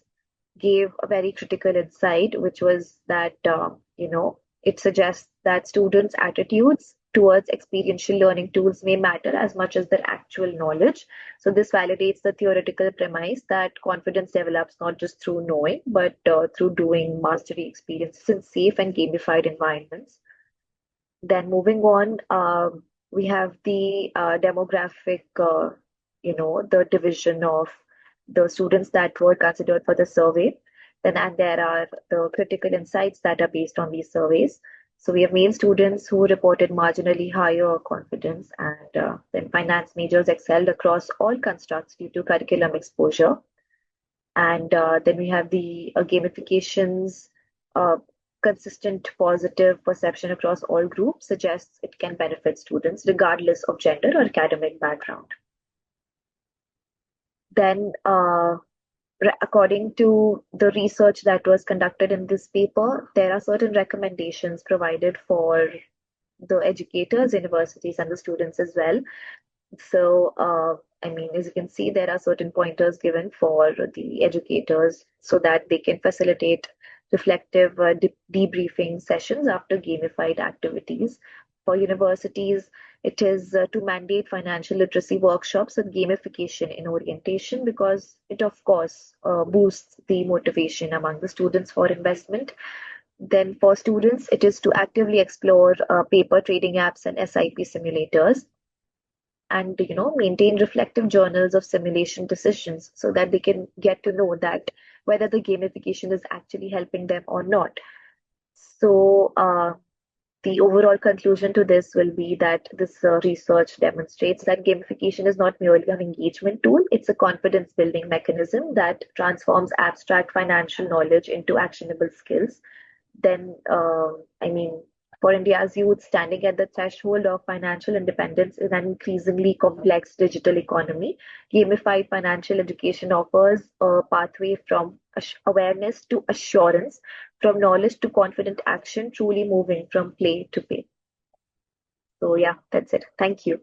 gave a very critical insight, which was that, it suggests that students' attitudes towards experiential learning tools may matter as much as their actual knowledge. So this validates the theoretical premise that confidence develops not just through knowing, but through doing mastery experiences in safe and gamified environments. Then moving on, we have the demographic, the division of the students that were considered for the survey. And there are the critical insights that are based on these surveys. So we have male students who reported marginally higher confidence, and then finance majors excelled across all constructs due to curriculum exposure. And then we have the gamifications, consistent positive perception across all groups suggests it can benefit students regardless of gender or academic background. Then according to the research that was conducted in this paper, there are certain recommendations provided for the educators, universities, and the students as well. So, as you can see, there are certain pointers given for the educators so that they can facilitate reflective debriefing sessions after gamified activities. For universities, it is to mandate financial literacy workshops and gamification in orientation because it, of course, boosts the motivation among the students for investment. Then for students, it is to actively explore paper trading apps and SIP simulators and maintain reflective journals of simulation decisions so that they can get to know that whether the gamification is actually helping them or not. So the overall conclusion to this will be that this research demonstrates that gamification is not merely an engagement tool, it's a confidence building mechanism that transforms abstract financial knowledge into actionable skills. Then, for India's youth standing at the threshold of financial independence in an increasingly complex digital economy, gamified financial education offers a pathway from awareness to assurance, from knowledge to confident action, truly moving from play to pay. So yeah, that's it. Thank you.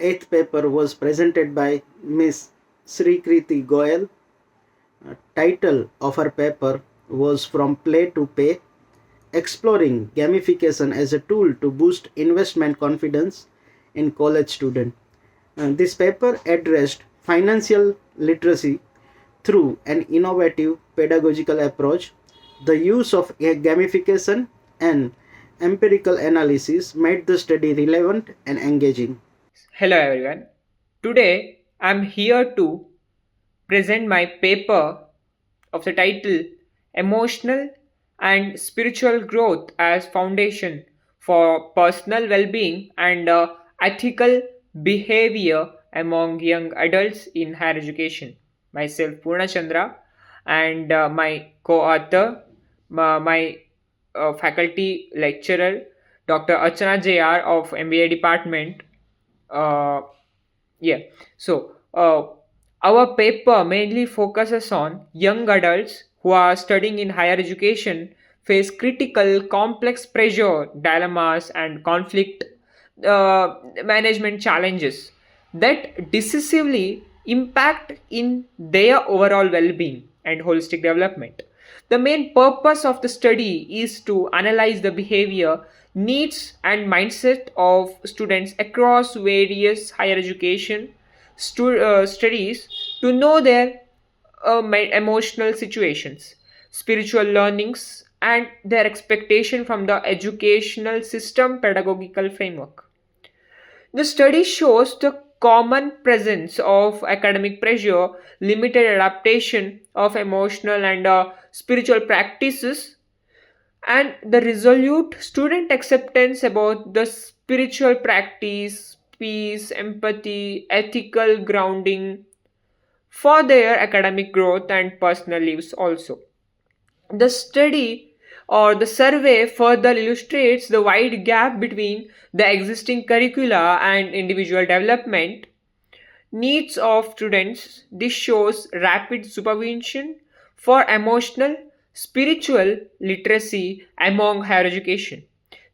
eighth paper was presented by Miss Srikriti Goyal. Title of her paper was From Play to Pay, Exploring Gamification as a Tool to Boost Investment Confidence in College Students. This paper addressed financial literacy through an innovative pedagogical approach. The use of gamification and empirical analysis made the study relevant and engaging. Hello everyone. Today I am here to present my paper of the title Emotional and Spiritual Growth as Foundation for Personal Well-being and Ethical Behavior Among Young Adults in Higher Education. Myself Poornachandra and my co-author, my faculty lecturer Dr. Archana JR of MBA department. uh, yeah, so our paper mainly focuses on young adults who are studying in higher education face critical complex pressure dilemmas and conflict management challenges that decisively impact in their overall well-being and holistic development. The main purpose of the study is to analyze the behavior, needs, and mindset of students across various higher education studies to know their emotional situations, spiritual learnings, and their expectation from the educational system pedagogical framework. The study shows the common presence of academic pressure, limited adaptation of emotional and spiritual practices, and the resolute student acceptance about the spiritual practice, peace, empathy, ethical grounding for their academic growth and personal lives also. The study or the survey further illustrates the wide gap between the existing curricula and individual development needs of students. This shows rapid supervision for emotional, spiritual literacy among higher education.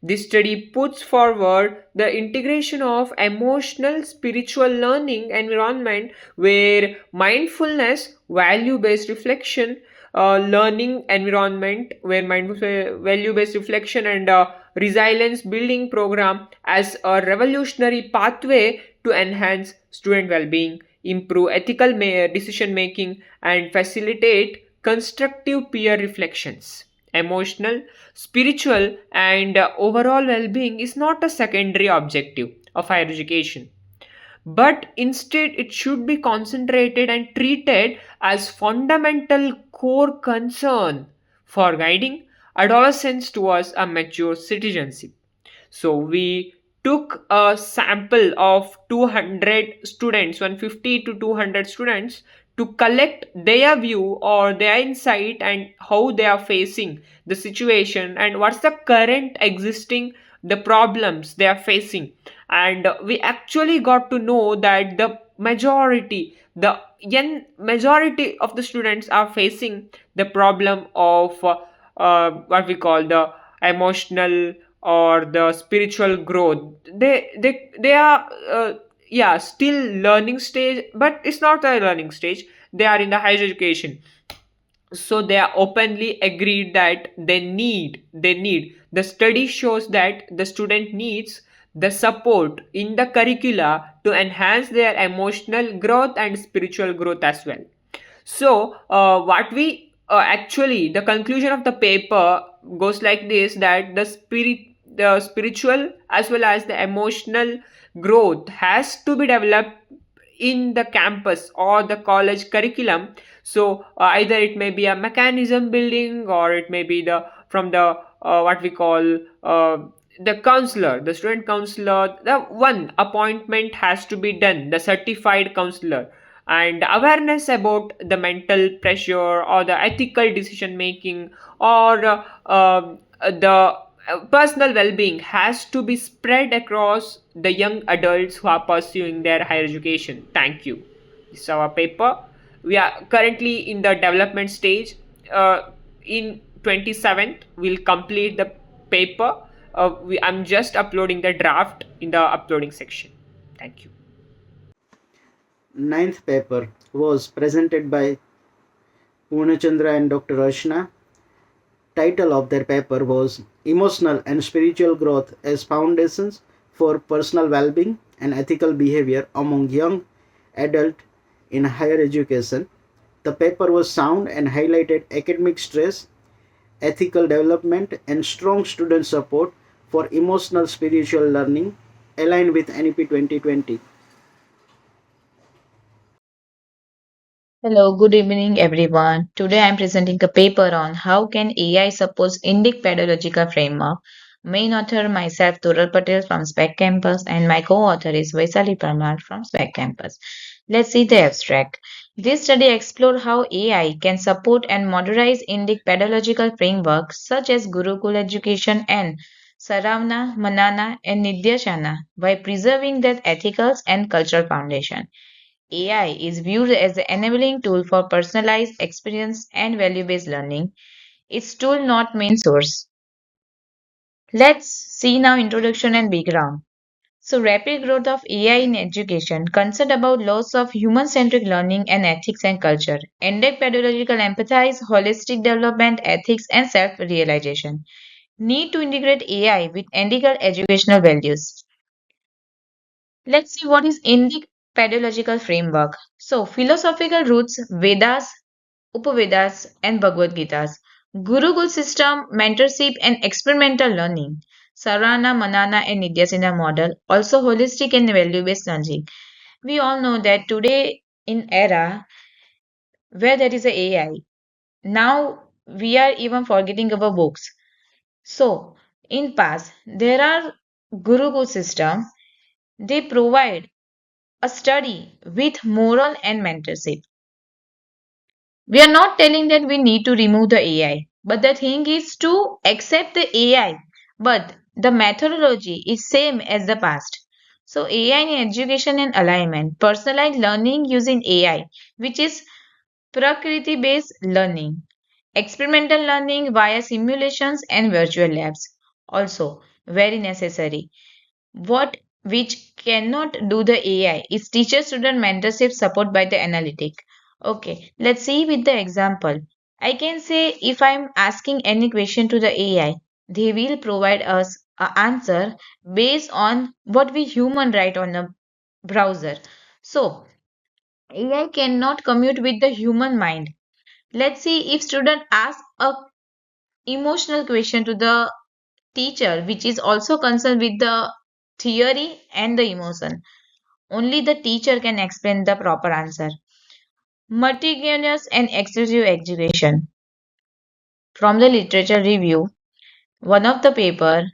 This study puts forward the integration of emotional spiritual learning environment where mindfulness, value based reflection, learning environment where mindful value based reflection and resilience building program as a revolutionary pathway to enhance student well-being, improve ethical decision making, and facilitate constructive peer reflections. Emotional, spiritual, and overall well-being is not a secondary objective of higher education, but instead it should be concentrated and treated as fundamental core concern for guiding adolescents towards a mature citizenship. So we took a sample of 200 students, 150 to 200 students, to collect their view or their insight and how they are facing the situation and what's the current existing the problems they are facing. And we actually got to know that the young majority of the students are facing the problem of what we call the emotional or the spiritual growth. They are yeah, still learning stage, but it's not a learning stage, they are in the higher education. So they are openly agreed that they need the study shows that the student needs the support in the curricula to enhance their emotional growth and spiritual growth as well. So what we actually the conclusion of the paper goes like this, that the spiritual as well as the emotional growth has to be developed in the campus or the college curriculum. So either it may be a mechanism building or it may be the from the what we call the counselor, the student counselor, the one appointment has to be done, the certified counselor, and awareness about the mental pressure or the ethical decision making or the personal well-being has to be spread across the young adults who are pursuing their higher education. Thank you. This is our paper. We are currently in the development stage. In 27th we'll complete the paper. I'm just uploading the draft in the uploading section. Thank you. ninth paper was presented by Poornachandra and Dr. Rashna. Title of their paper was Emotional and Spiritual Growth as Foundations for Personal Well-being and Ethical Behavior Among Young Adults in Higher Education. The paper was sound and highlighted academic stress, ethical development, and strong student support for emotional spiritual learning aligned with NEP 2020. Hello, good evening everyone. Today I am presenting a paper on how can AI support Indic pedagogical framework. Main author myself Toral Patel from SPEC campus and my co-author is Vaisali Parmar from SPEC campus. Let's see the abstract. This study explored how AI can support and modernize Indic pedagogical frameworks such as Gurukul education and Saravana, Manana and Nidyashana by preserving their ethical and cultural foundation. AI is viewed as the enabling tool for personalized experience and value-based learning. Its tool not main source. Let's see now introduction and background. So rapid growth of AI in education, concern about loss of human-centric learning and ethics and culture, Indic pedagogical empathize, holistic development, ethics and self-realization. Need to integrate AI with ethical educational values. Let's see what is Indic pedagogical framework. So philosophical roots, Vedas, Upavedas, and Bhagavad Gitas. Gurukul system, mentorship, and experimental learning. Sarana, Manana, and Nidyasena model, also holistic and value-based learning. We all know that today in era where there is a AI, now we are even forgetting our books. So in past there are Gurukul system. They provide a study with moral and mentorship. We are not telling that we need to remove the AI, but the thing is to accept the AI, but the methodology is same as the past. So AI in education and alignment, personalized learning using AI, which is Prakriti based learning, experimental learning via simulations and virtual labs. Also very necessary. What which cannot do the AI is teacher student mentorship support by the analytic. Okay, let's see with the example. I can say if I'm asking any question to the AI, they will provide us an answer based on what we human write on a browser. So AI cannot commute with the human mind. Let's see if student ask a emotional question to the teacher which is also concerned with the theory and the emotion. Only the teacher can explain the proper answer. Meticulous and exclusive education. From the literature review, one of the paper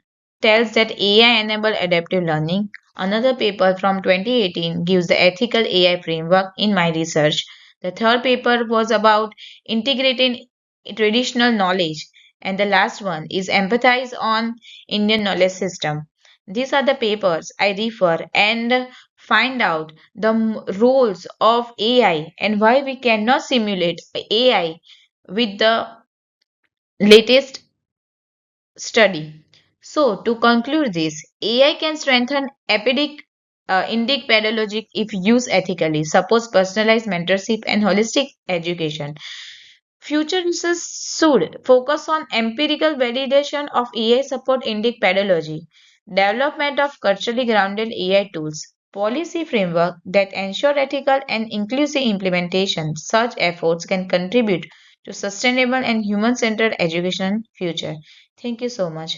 tells that AI enable adaptive learning. Another paper from 2018 gives the ethical AI framework in my research. The third paper was about integrating traditional knowledge. And the last one is empathize on Indian knowledge system. These are the papers I refer and find out the roles of AI and why we cannot simulate AI with the latest study. So, to conclude this, AI can strengthen Indic pedagogy if used ethically, suppose personalized mentorship and holistic education. Future research should focus on empirical validation of AI support Indic pedagogy, development of culturally grounded AI tools, policy framework that ensure ethical and inclusive implementation. Such efforts can contribute to sustainable and human-centered education future. Thank you so much.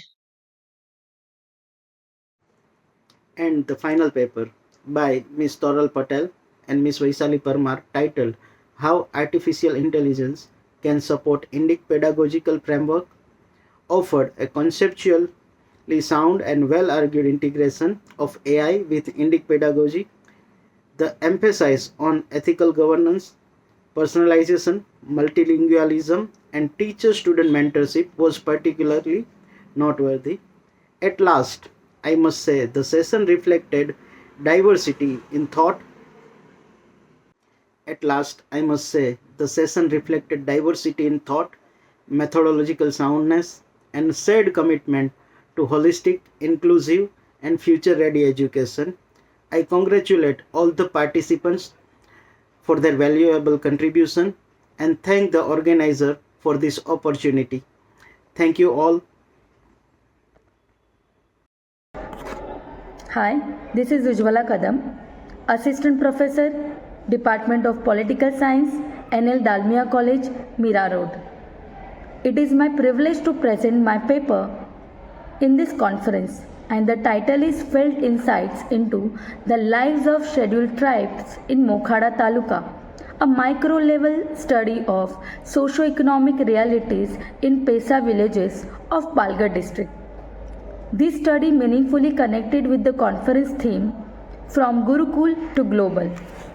And the final paper by Ms. Toral Patel and Ms. Vaisali Parmar titled How Artificial Intelligence Can Support Indic Pedagogical Framework offered a conceptually sound and well-argued integration of AI with Indic pedagogy. The emphasis on ethical governance, personalization, multilingualism, and teacher-student mentorship was particularly noteworthy. At last, I must say the session reflected diversity in thought. At last, I must say the session reflected diversity in thought, methodological soundness, and shared commitment to holistic, inclusive, and future ready education. I congratulate all the participants for their valuable contribution and thank the organizer for this opportunity. Thank you all. Hi, this is Ujwala Kadam, Assistant Professor, Department of Political Science, NL Dalmia College, Mira Road. It is my privilege to present my paper in this conference, and the title is Field Insights into the Lives of Scheduled Tribes in Mokhada Taluka, a micro-level study of socio-economic realities in Pesa villages of Palghar district. This study meaningfully connected with the conference theme From Gurukul to Global,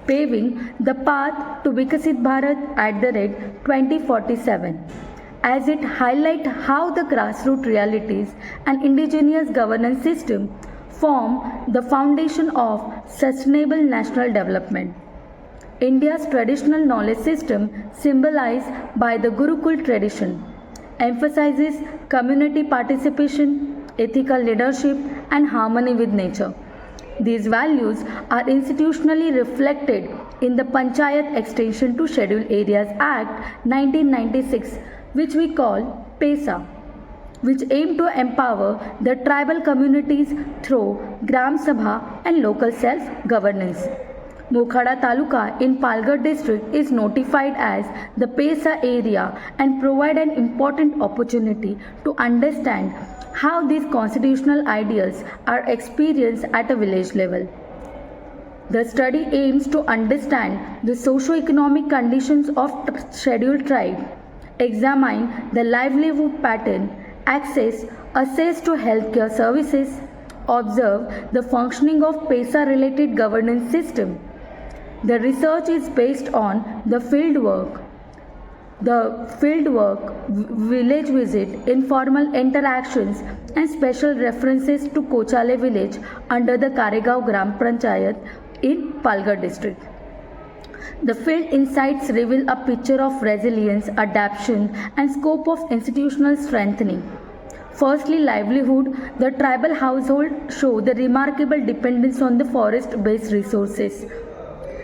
Paving the Path to Viksit Bharat at the rate 2047, as it highlights how the grassroots realities and indigenous governance system form the foundation of sustainable national development. India's traditional knowledge system, symbolized by the Gurukul tradition, emphasizes community participation, ethical leadership, and harmony with nature. These values are institutionally reflected in the Panchayat Extension to Scheduled Areas Act 1996, which we call PESA, which aim to empower the tribal communities through Gram Sabha and local self-governance. Mokhada Taluka in Palghar district is notified as the PESA area and provide an important opportunity to understand how these constitutional ideals are experienced at a village level. The study aims to understand the socio-economic conditions of scheduled tribe, examine the livelihood pattern, access to healthcare services, observe the functioning of PESA-related governance system. The research is based on the fieldwork, village visit, informal interactions, and special references to Kochale village under the Karegaon Gram Panchayat in Palghar district. The field insights reveal a picture of resilience, adaptation, and scope of institutional strengthening. Firstly, livelihood. The tribal household show the remarkable dependence on the forest-based resources.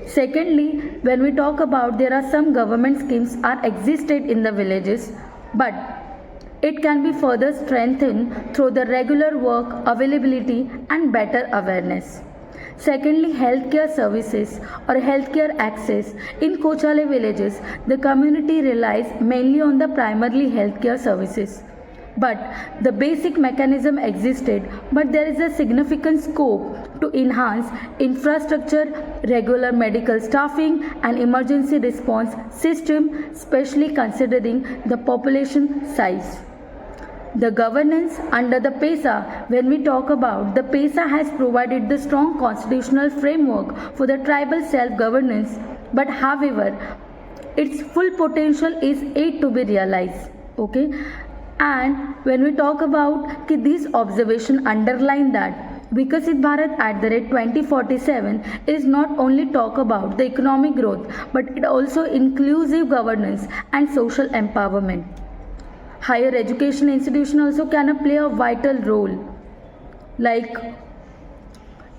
Secondly, when we talk about there are some government schemes are existed in the villages, but it can be further strengthened through the regular work, availability, and better awareness. Secondly, healthcare services or healthcare access. In Kochale villages, the community relies mainly on the primarily healthcare services. But the basic mechanism existed, but there is a significant scope to enhance infrastructure, regular medical staffing, and emergency response system, especially considering the population size. The governance under the PESA, when we talk about the PESA has provided the strong constitutional framework for the tribal self-governance, but however, its full potential is yet to be realized. Okay. And when we talk about this observation underline that Viksit Bharat at the rate 2047 is not only talk about the economic growth, but it also inclusive governance and social empowerment. Higher education institution also can play a vital role, like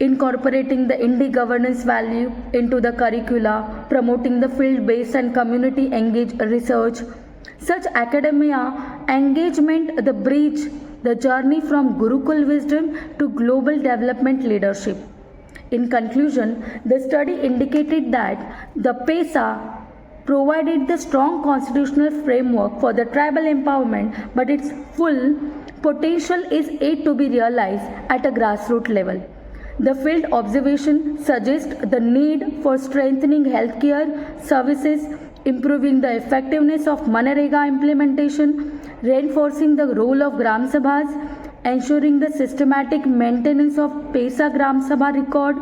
incorporating the Indic governance value into the curricula, promoting the field-based and community-engaged research. Such academia engagement the bridge the journey from Gurukul wisdom to global development leadership. In conclusion, the study indicated that the PESA provided the strong constitutional framework for the tribal empowerment, but its full potential is yet to be realized at a grassroots level. The field observation suggests the need for strengthening healthcare services, improving the effectiveness of Manrega implementation, reinforcing the role of Gram Sabhas, ensuring the systematic maintenance of PESA Gram Sabha record,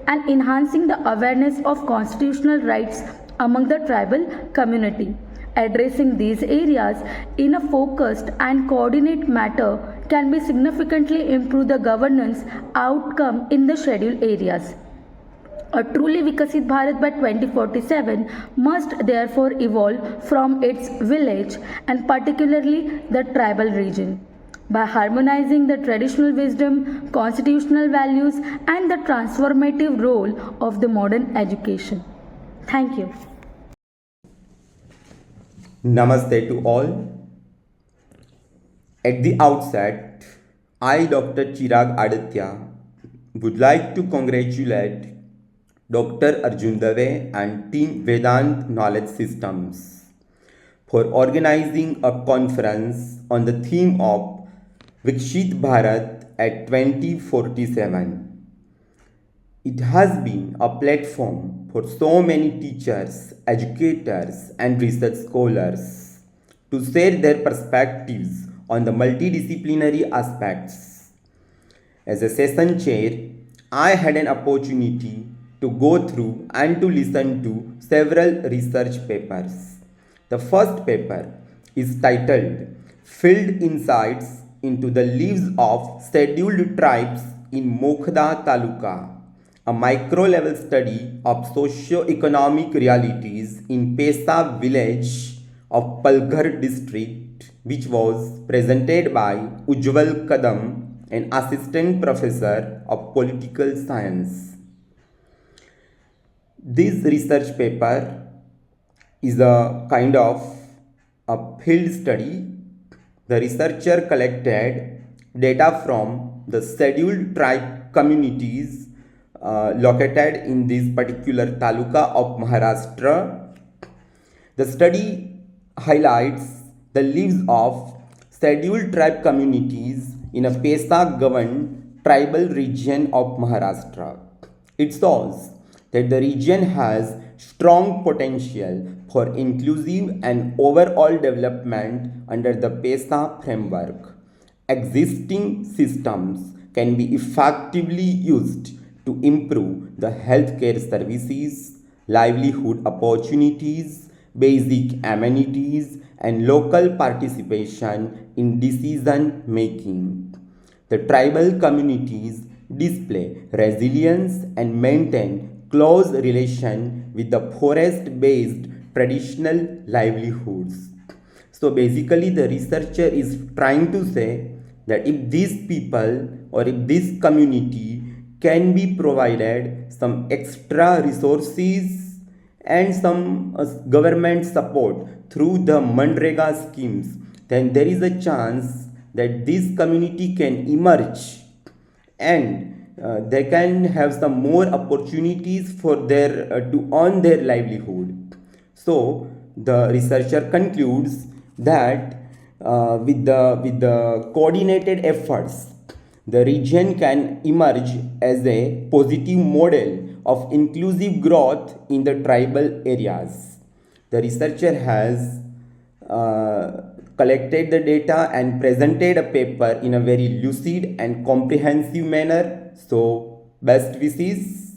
and enhancing the awareness of constitutional rights among the tribal community. Addressing these areas in a focused and coordinate manner can be significantly improve the governance outcome in the scheduled areas. A truly Viksit Bharat by 2047 must therefore evolve from its village and particularly the tribal region. By harmonizing the traditional wisdom, constitutional values, and the transformative role of the modern education. Thank you. Namaste to all. At the outset, I, Dr. Chirag Adatiya, would like to congratulate Dr. Arjun Dave and Team Vedant Knowledge Systems for organizing a conference on the theme of Viksit Bharat at 2047. It has been a platform for so many teachers, educators, and research scholars to share their perspectives on the multidisciplinary aspects. As a session chair, I had an opportunity to go through and to listen to several research papers. The first paper is titled Field Insights into the Lives of Scheduled Tribes in Mokhda Taluka, a micro-level study of socio-economic realities in Pesa village of Palghar district, which was presented by Kadam, an assistant professor of political science. This research paper is a kind of a field study. The researcher collected data from the scheduled tribe communities located in this particular taluka of Maharashtra. The study highlights the lives of scheduled tribe communities in a Pesa governed tribal region of Maharashtra. It shows that the region has strong potential for inclusive and overall development under the Pesa framework. Existing systems can be effectively used to improve the healthcare services, livelihood opportunities, basic amenities, and local participation in decision making. The tribal communities display resilience and maintain close relation with the forest-based traditional livelihoods. So basically the researcher is trying to say that if these people or if this community can be provided some extra resources and some government support through the Manrega schemes, then there is a chance that this community can emerge and they can have some more opportunities for their to earn their livelihood. So the researcher concludes that with the coordinated efforts, the region can emerge as a positive model of inclusive growth in the tribal areas. The researcher has collected the data and presented a paper in a very lucid and comprehensive manner. So, best wishes.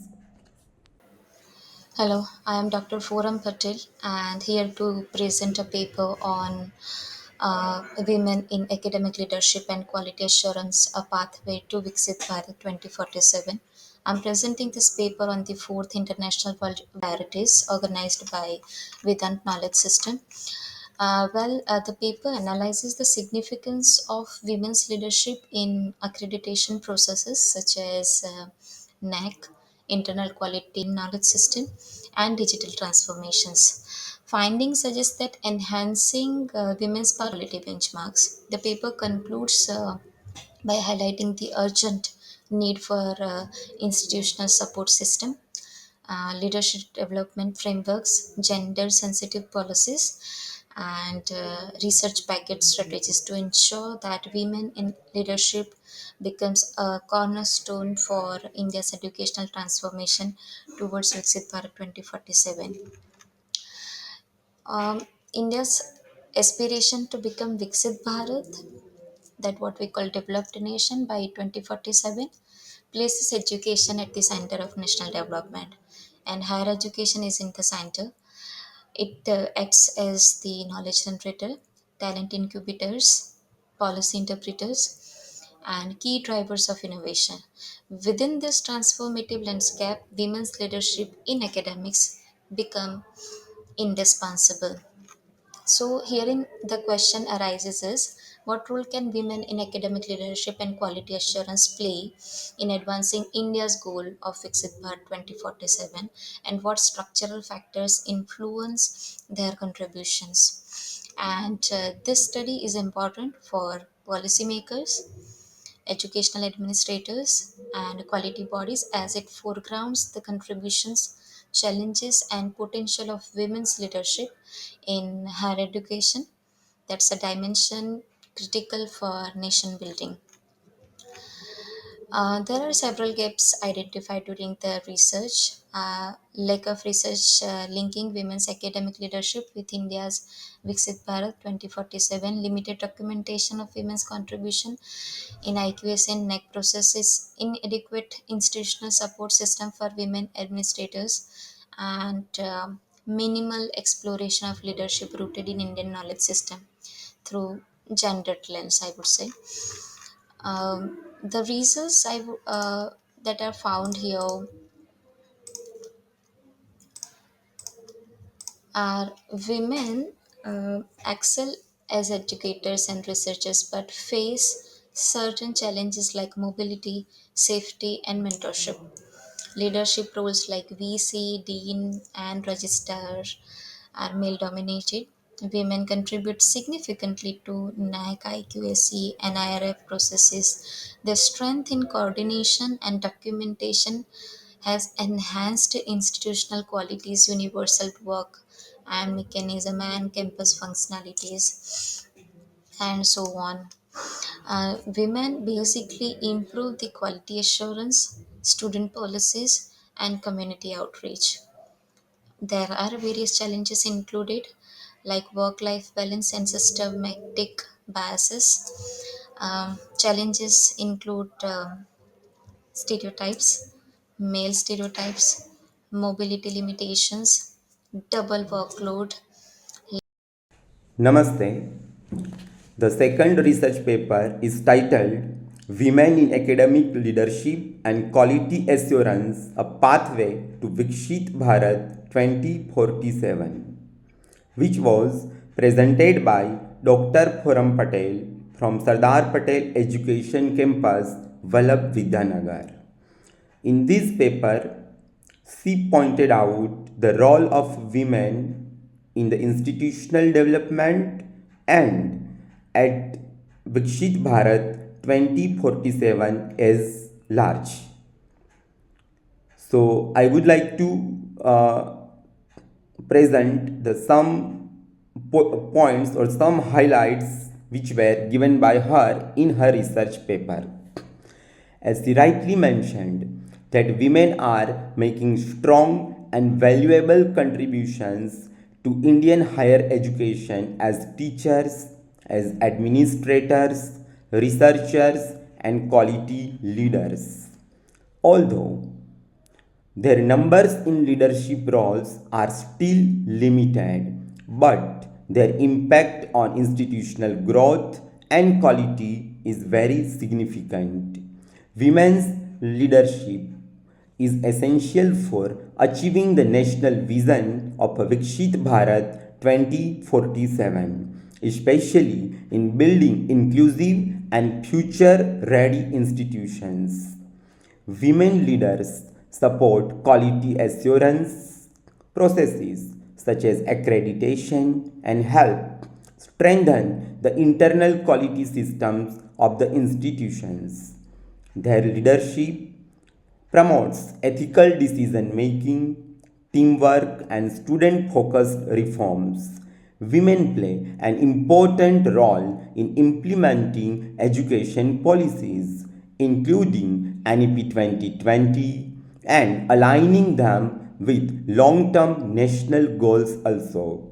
Hello, I am Dr. Foram Patel and here to present a paper on women in academic leadership and quality assurance, a pathway to Viksit Bharat 2047. I'm presenting this paper on the fourth International World Priorities organized by Vedant Knowledge System. The paper analyzes the significance of women's leadership in accreditation processes such as NAC, Internal Quality Knowledge System, and digital transformations. Findings suggest that enhancing women's quality benchmarks. The paper concludes by highlighting the urgent need for institutional support system, leadership development frameworks, gender sensitive policies, and research package strategies to ensure that women in leadership becomes a cornerstone for India's educational transformation towards Viksit Bharat 2047. India's aspiration to become Viksit Bharat, that what we call developed nation by 2047, places education at the center of national development, and higher education is in the center. It acts as the knowledge generator, talent incubators, policy interpreters, and key drivers of innovation. Within this transformative landscape, women's leadership in academics become indispensable. So herein the question arises is, what role can women in academic leadership and quality assurance play in advancing India's goal of Viksit Bharat 2047, and what structural factors influence their contributions? And this study is important for policymakers, educational administrators, and quality bodies as it foregrounds the contributions, challenges, and potential of women's leadership in higher education. That's a dimension critical for nation building. There are several gaps identified during the research. Lack of research linking women's academic leadership with India's Viksit Bharat 2047, limited documentation of women's contribution in IQS and NEC processes, inadequate institutional support system for women administrators, and minimal exploration of leadership rooted in Indian knowledge system through gendered lens, I would say. The reasons that are found here are women excel as educators and researchers but face certain challenges like mobility, safety, and mentorship. Leadership roles like VC, Dean, and Registrar are male dominated. Women contribute significantly to NAC, IQAC, and IRF processes. Their strength in coordination and documentation has enhanced institutional qualities, universal work and mechanism, and campus functionalities, and so on. Women basically improve the quality assurance, student policies, and community outreach. There are various challenges included like work life balance and systematic biases. Challenges include stereotypes, male stereotypes, mobility limitations, double workload. Namaste. The second research paper is titled Women in Academic Leadership and Quality Assurance, A Pathway to Viksit Bharat 2047, which was presented by Dr. Foram Patel from Sardar Patel Education Campus, Vallabh Vidyanagar. In this paper, she pointed out the role of women in the institutional development and at Viksit Bharat 2047 is large. So I would like to present the some points or some highlights which were given by her in her research paper. As she rightly mentioned, that women are making strong and valuable contributions to Indian higher education as teachers, as administrators, researchers, and quality leaders. Although their numbers in leadership roles are still limited, but their impact on institutional growth and quality is very significant. Women's leadership is essential for achieving the national vision of Viksit Bharat 2047, especially in building inclusive and future ready institutions. Women leaders support quality assurance processes such as accreditation and help strengthen the internal quality systems of the institutions. Their leadership promotes ethical decision making, teamwork, and student focused reforms. Women play an important role in implementing education policies, including NEP 2020, and aligning them with long term national goals also.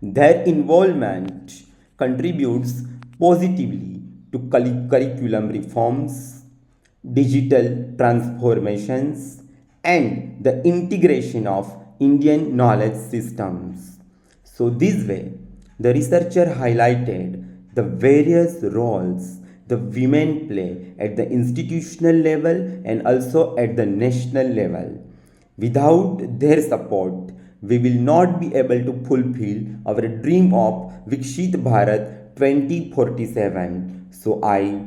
Their involvement contributes positively to curriculum reforms, digital transformations, and the integration of Indian knowledge systems. So, this way, the researcher highlighted the various roles the women play at the institutional level and also at the national level. Without their support, we will not be able to fulfill our dream of Viksit Bharat 2047. So I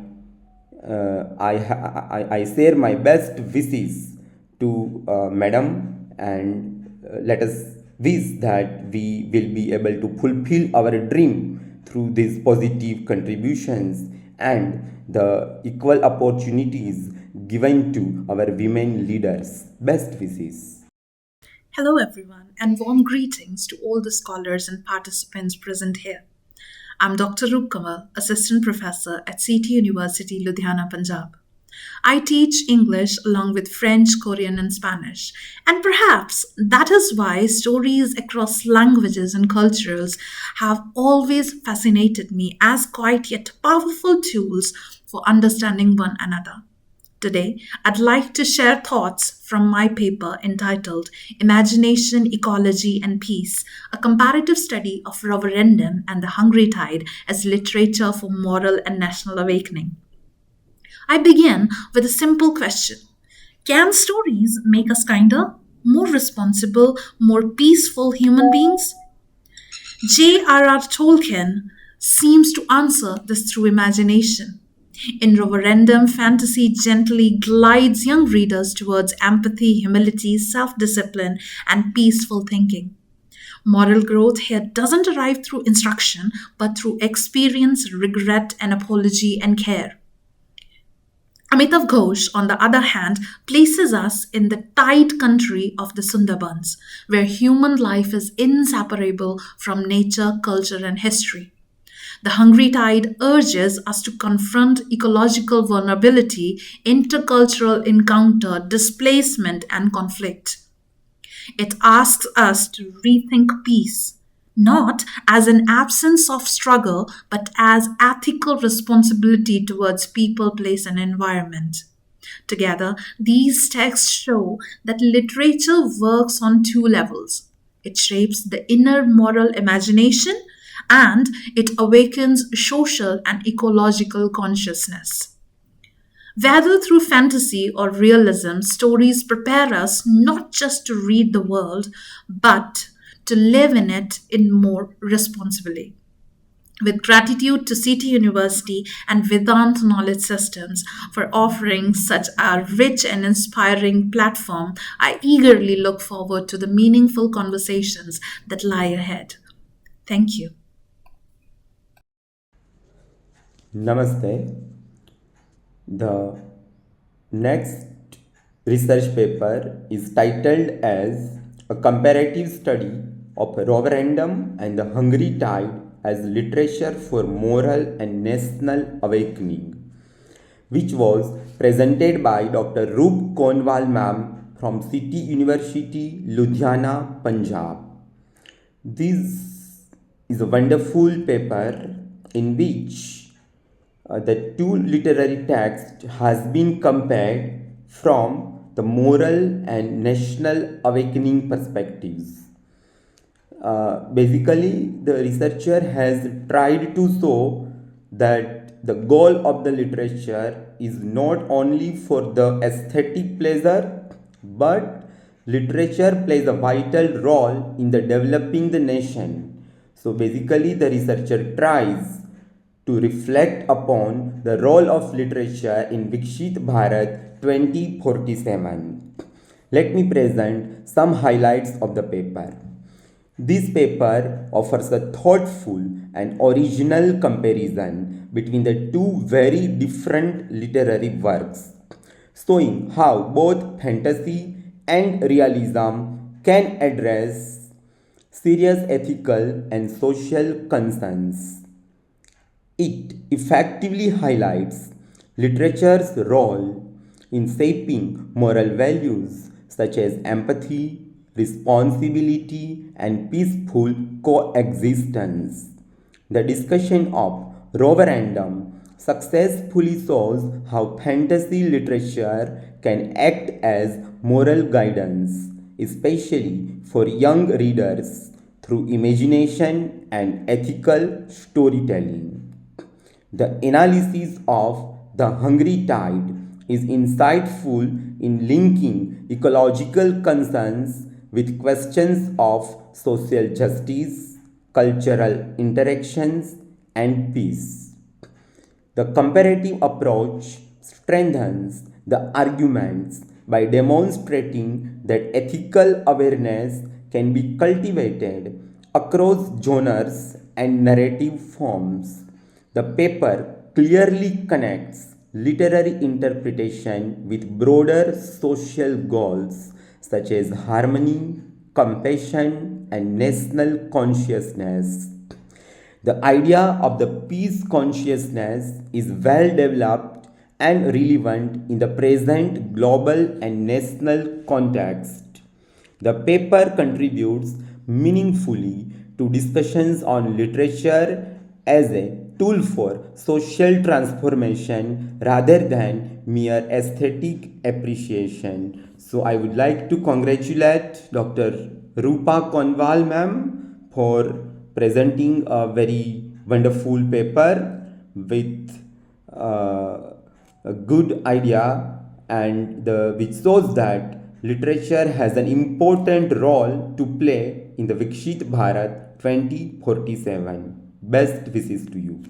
share my best wishes to Madam, and let us wish that we will be able to fulfill our dream through these positive contributions and the equal opportunities given to our women leaders. Best wishes. Hello, everyone, and warm greetings to all the scholars and participants present here. I'm Dr. Roop Kanwal, Assistant Professor at City University, Ludhiana, Punjab. I teach English along with French, Korean, and Spanish. And perhaps that is why stories across languages and cultures have always fascinated me as quiet yet powerful tools for understanding one another. Today, I'd like to share thoughts from my paper entitled Imagination, Ecology and Peace, a comparative study of referendum and the Hungry Tide as literature for moral and national awakening. I begin with a simple question. Can stories make us kinder, more responsible, more peaceful human beings? J.R.R. Tolkien seems to answer this through imagination. In Referendum, fantasy gently glides young readers towards empathy, humility, self-discipline, and peaceful thinking. Moral growth here doesn't arrive through instruction, but through experience, regret, and apology and care. Amitav Ghosh, on the other hand, places us in the tide country of the Sundarbans, where human life is inseparable from nature, culture, and history. The Hungry Tide urges us to confront ecological vulnerability, intercultural encounter, displacement, and conflict. It asks us to rethink peace, not as an absence of struggle, but as ethical responsibility towards people, place, and environment. Together, these texts show that literature works on two levels. It shapes the inner moral imagination, and it awakens social and ecological consciousness. Whether through fantasy or realism, stories prepare us not just to read the world, but to live in it in more responsibly. With gratitude to City University and Vedant Knowledge Systems for offering such a rich and inspiring platform, I eagerly look forward to the meaningful conversations that lie ahead. Thank you. Namaste. The next research paper is titled as A Comparative Study of Referendum and the Hungry Tide as Literature for Moral and National Awakening, which was presented by Dr. Roop Kanwal ma'am from City University, Ludhiana, Punjab. This is a wonderful paper in which the two literary texts has been compared from the moral and national awakening perspectives. Basically, the researcher has tried to show that the goal of the literature is not only for the aesthetic pleasure, but literature plays a vital role in the developing the nation. So basically, the researcher tries to reflect upon the role of literature in Viksit Bharat 2047. Let me present some highlights of the paper. This paper offers a thoughtful and original comparison between the two very different literary works, showing how both fantasy and realism can address serious ethical and social concerns. It effectively highlights literature's role in shaping moral values such as empathy, responsibility, and peaceful coexistence. The discussion of referendum successfully shows how fantasy literature can act as moral guidance, especially for young readers through imagination and ethical storytelling. The analysis of The Hungry Tide is insightful in linking ecological concerns with questions of social justice, cultural interactions, and peace. The comparative approach strengthens the arguments by demonstrating that ethical awareness can be cultivated across genres and narrative forms. The paper clearly connects literary interpretation with broader social goals such as harmony, compassion, and national consciousness. The idea of the peace consciousness is well developed and relevant in the present global and national context. The paper contributes meaningfully to discussions on literature as a tool for social transformation rather than mere aesthetic appreciation. So I would like to congratulate Dr. Roopa Kanwal ma'am for presenting a very wonderful paper with a good idea and which shows that literature has an important role to play in the Viksit Bharat 2047. Best wishes to you.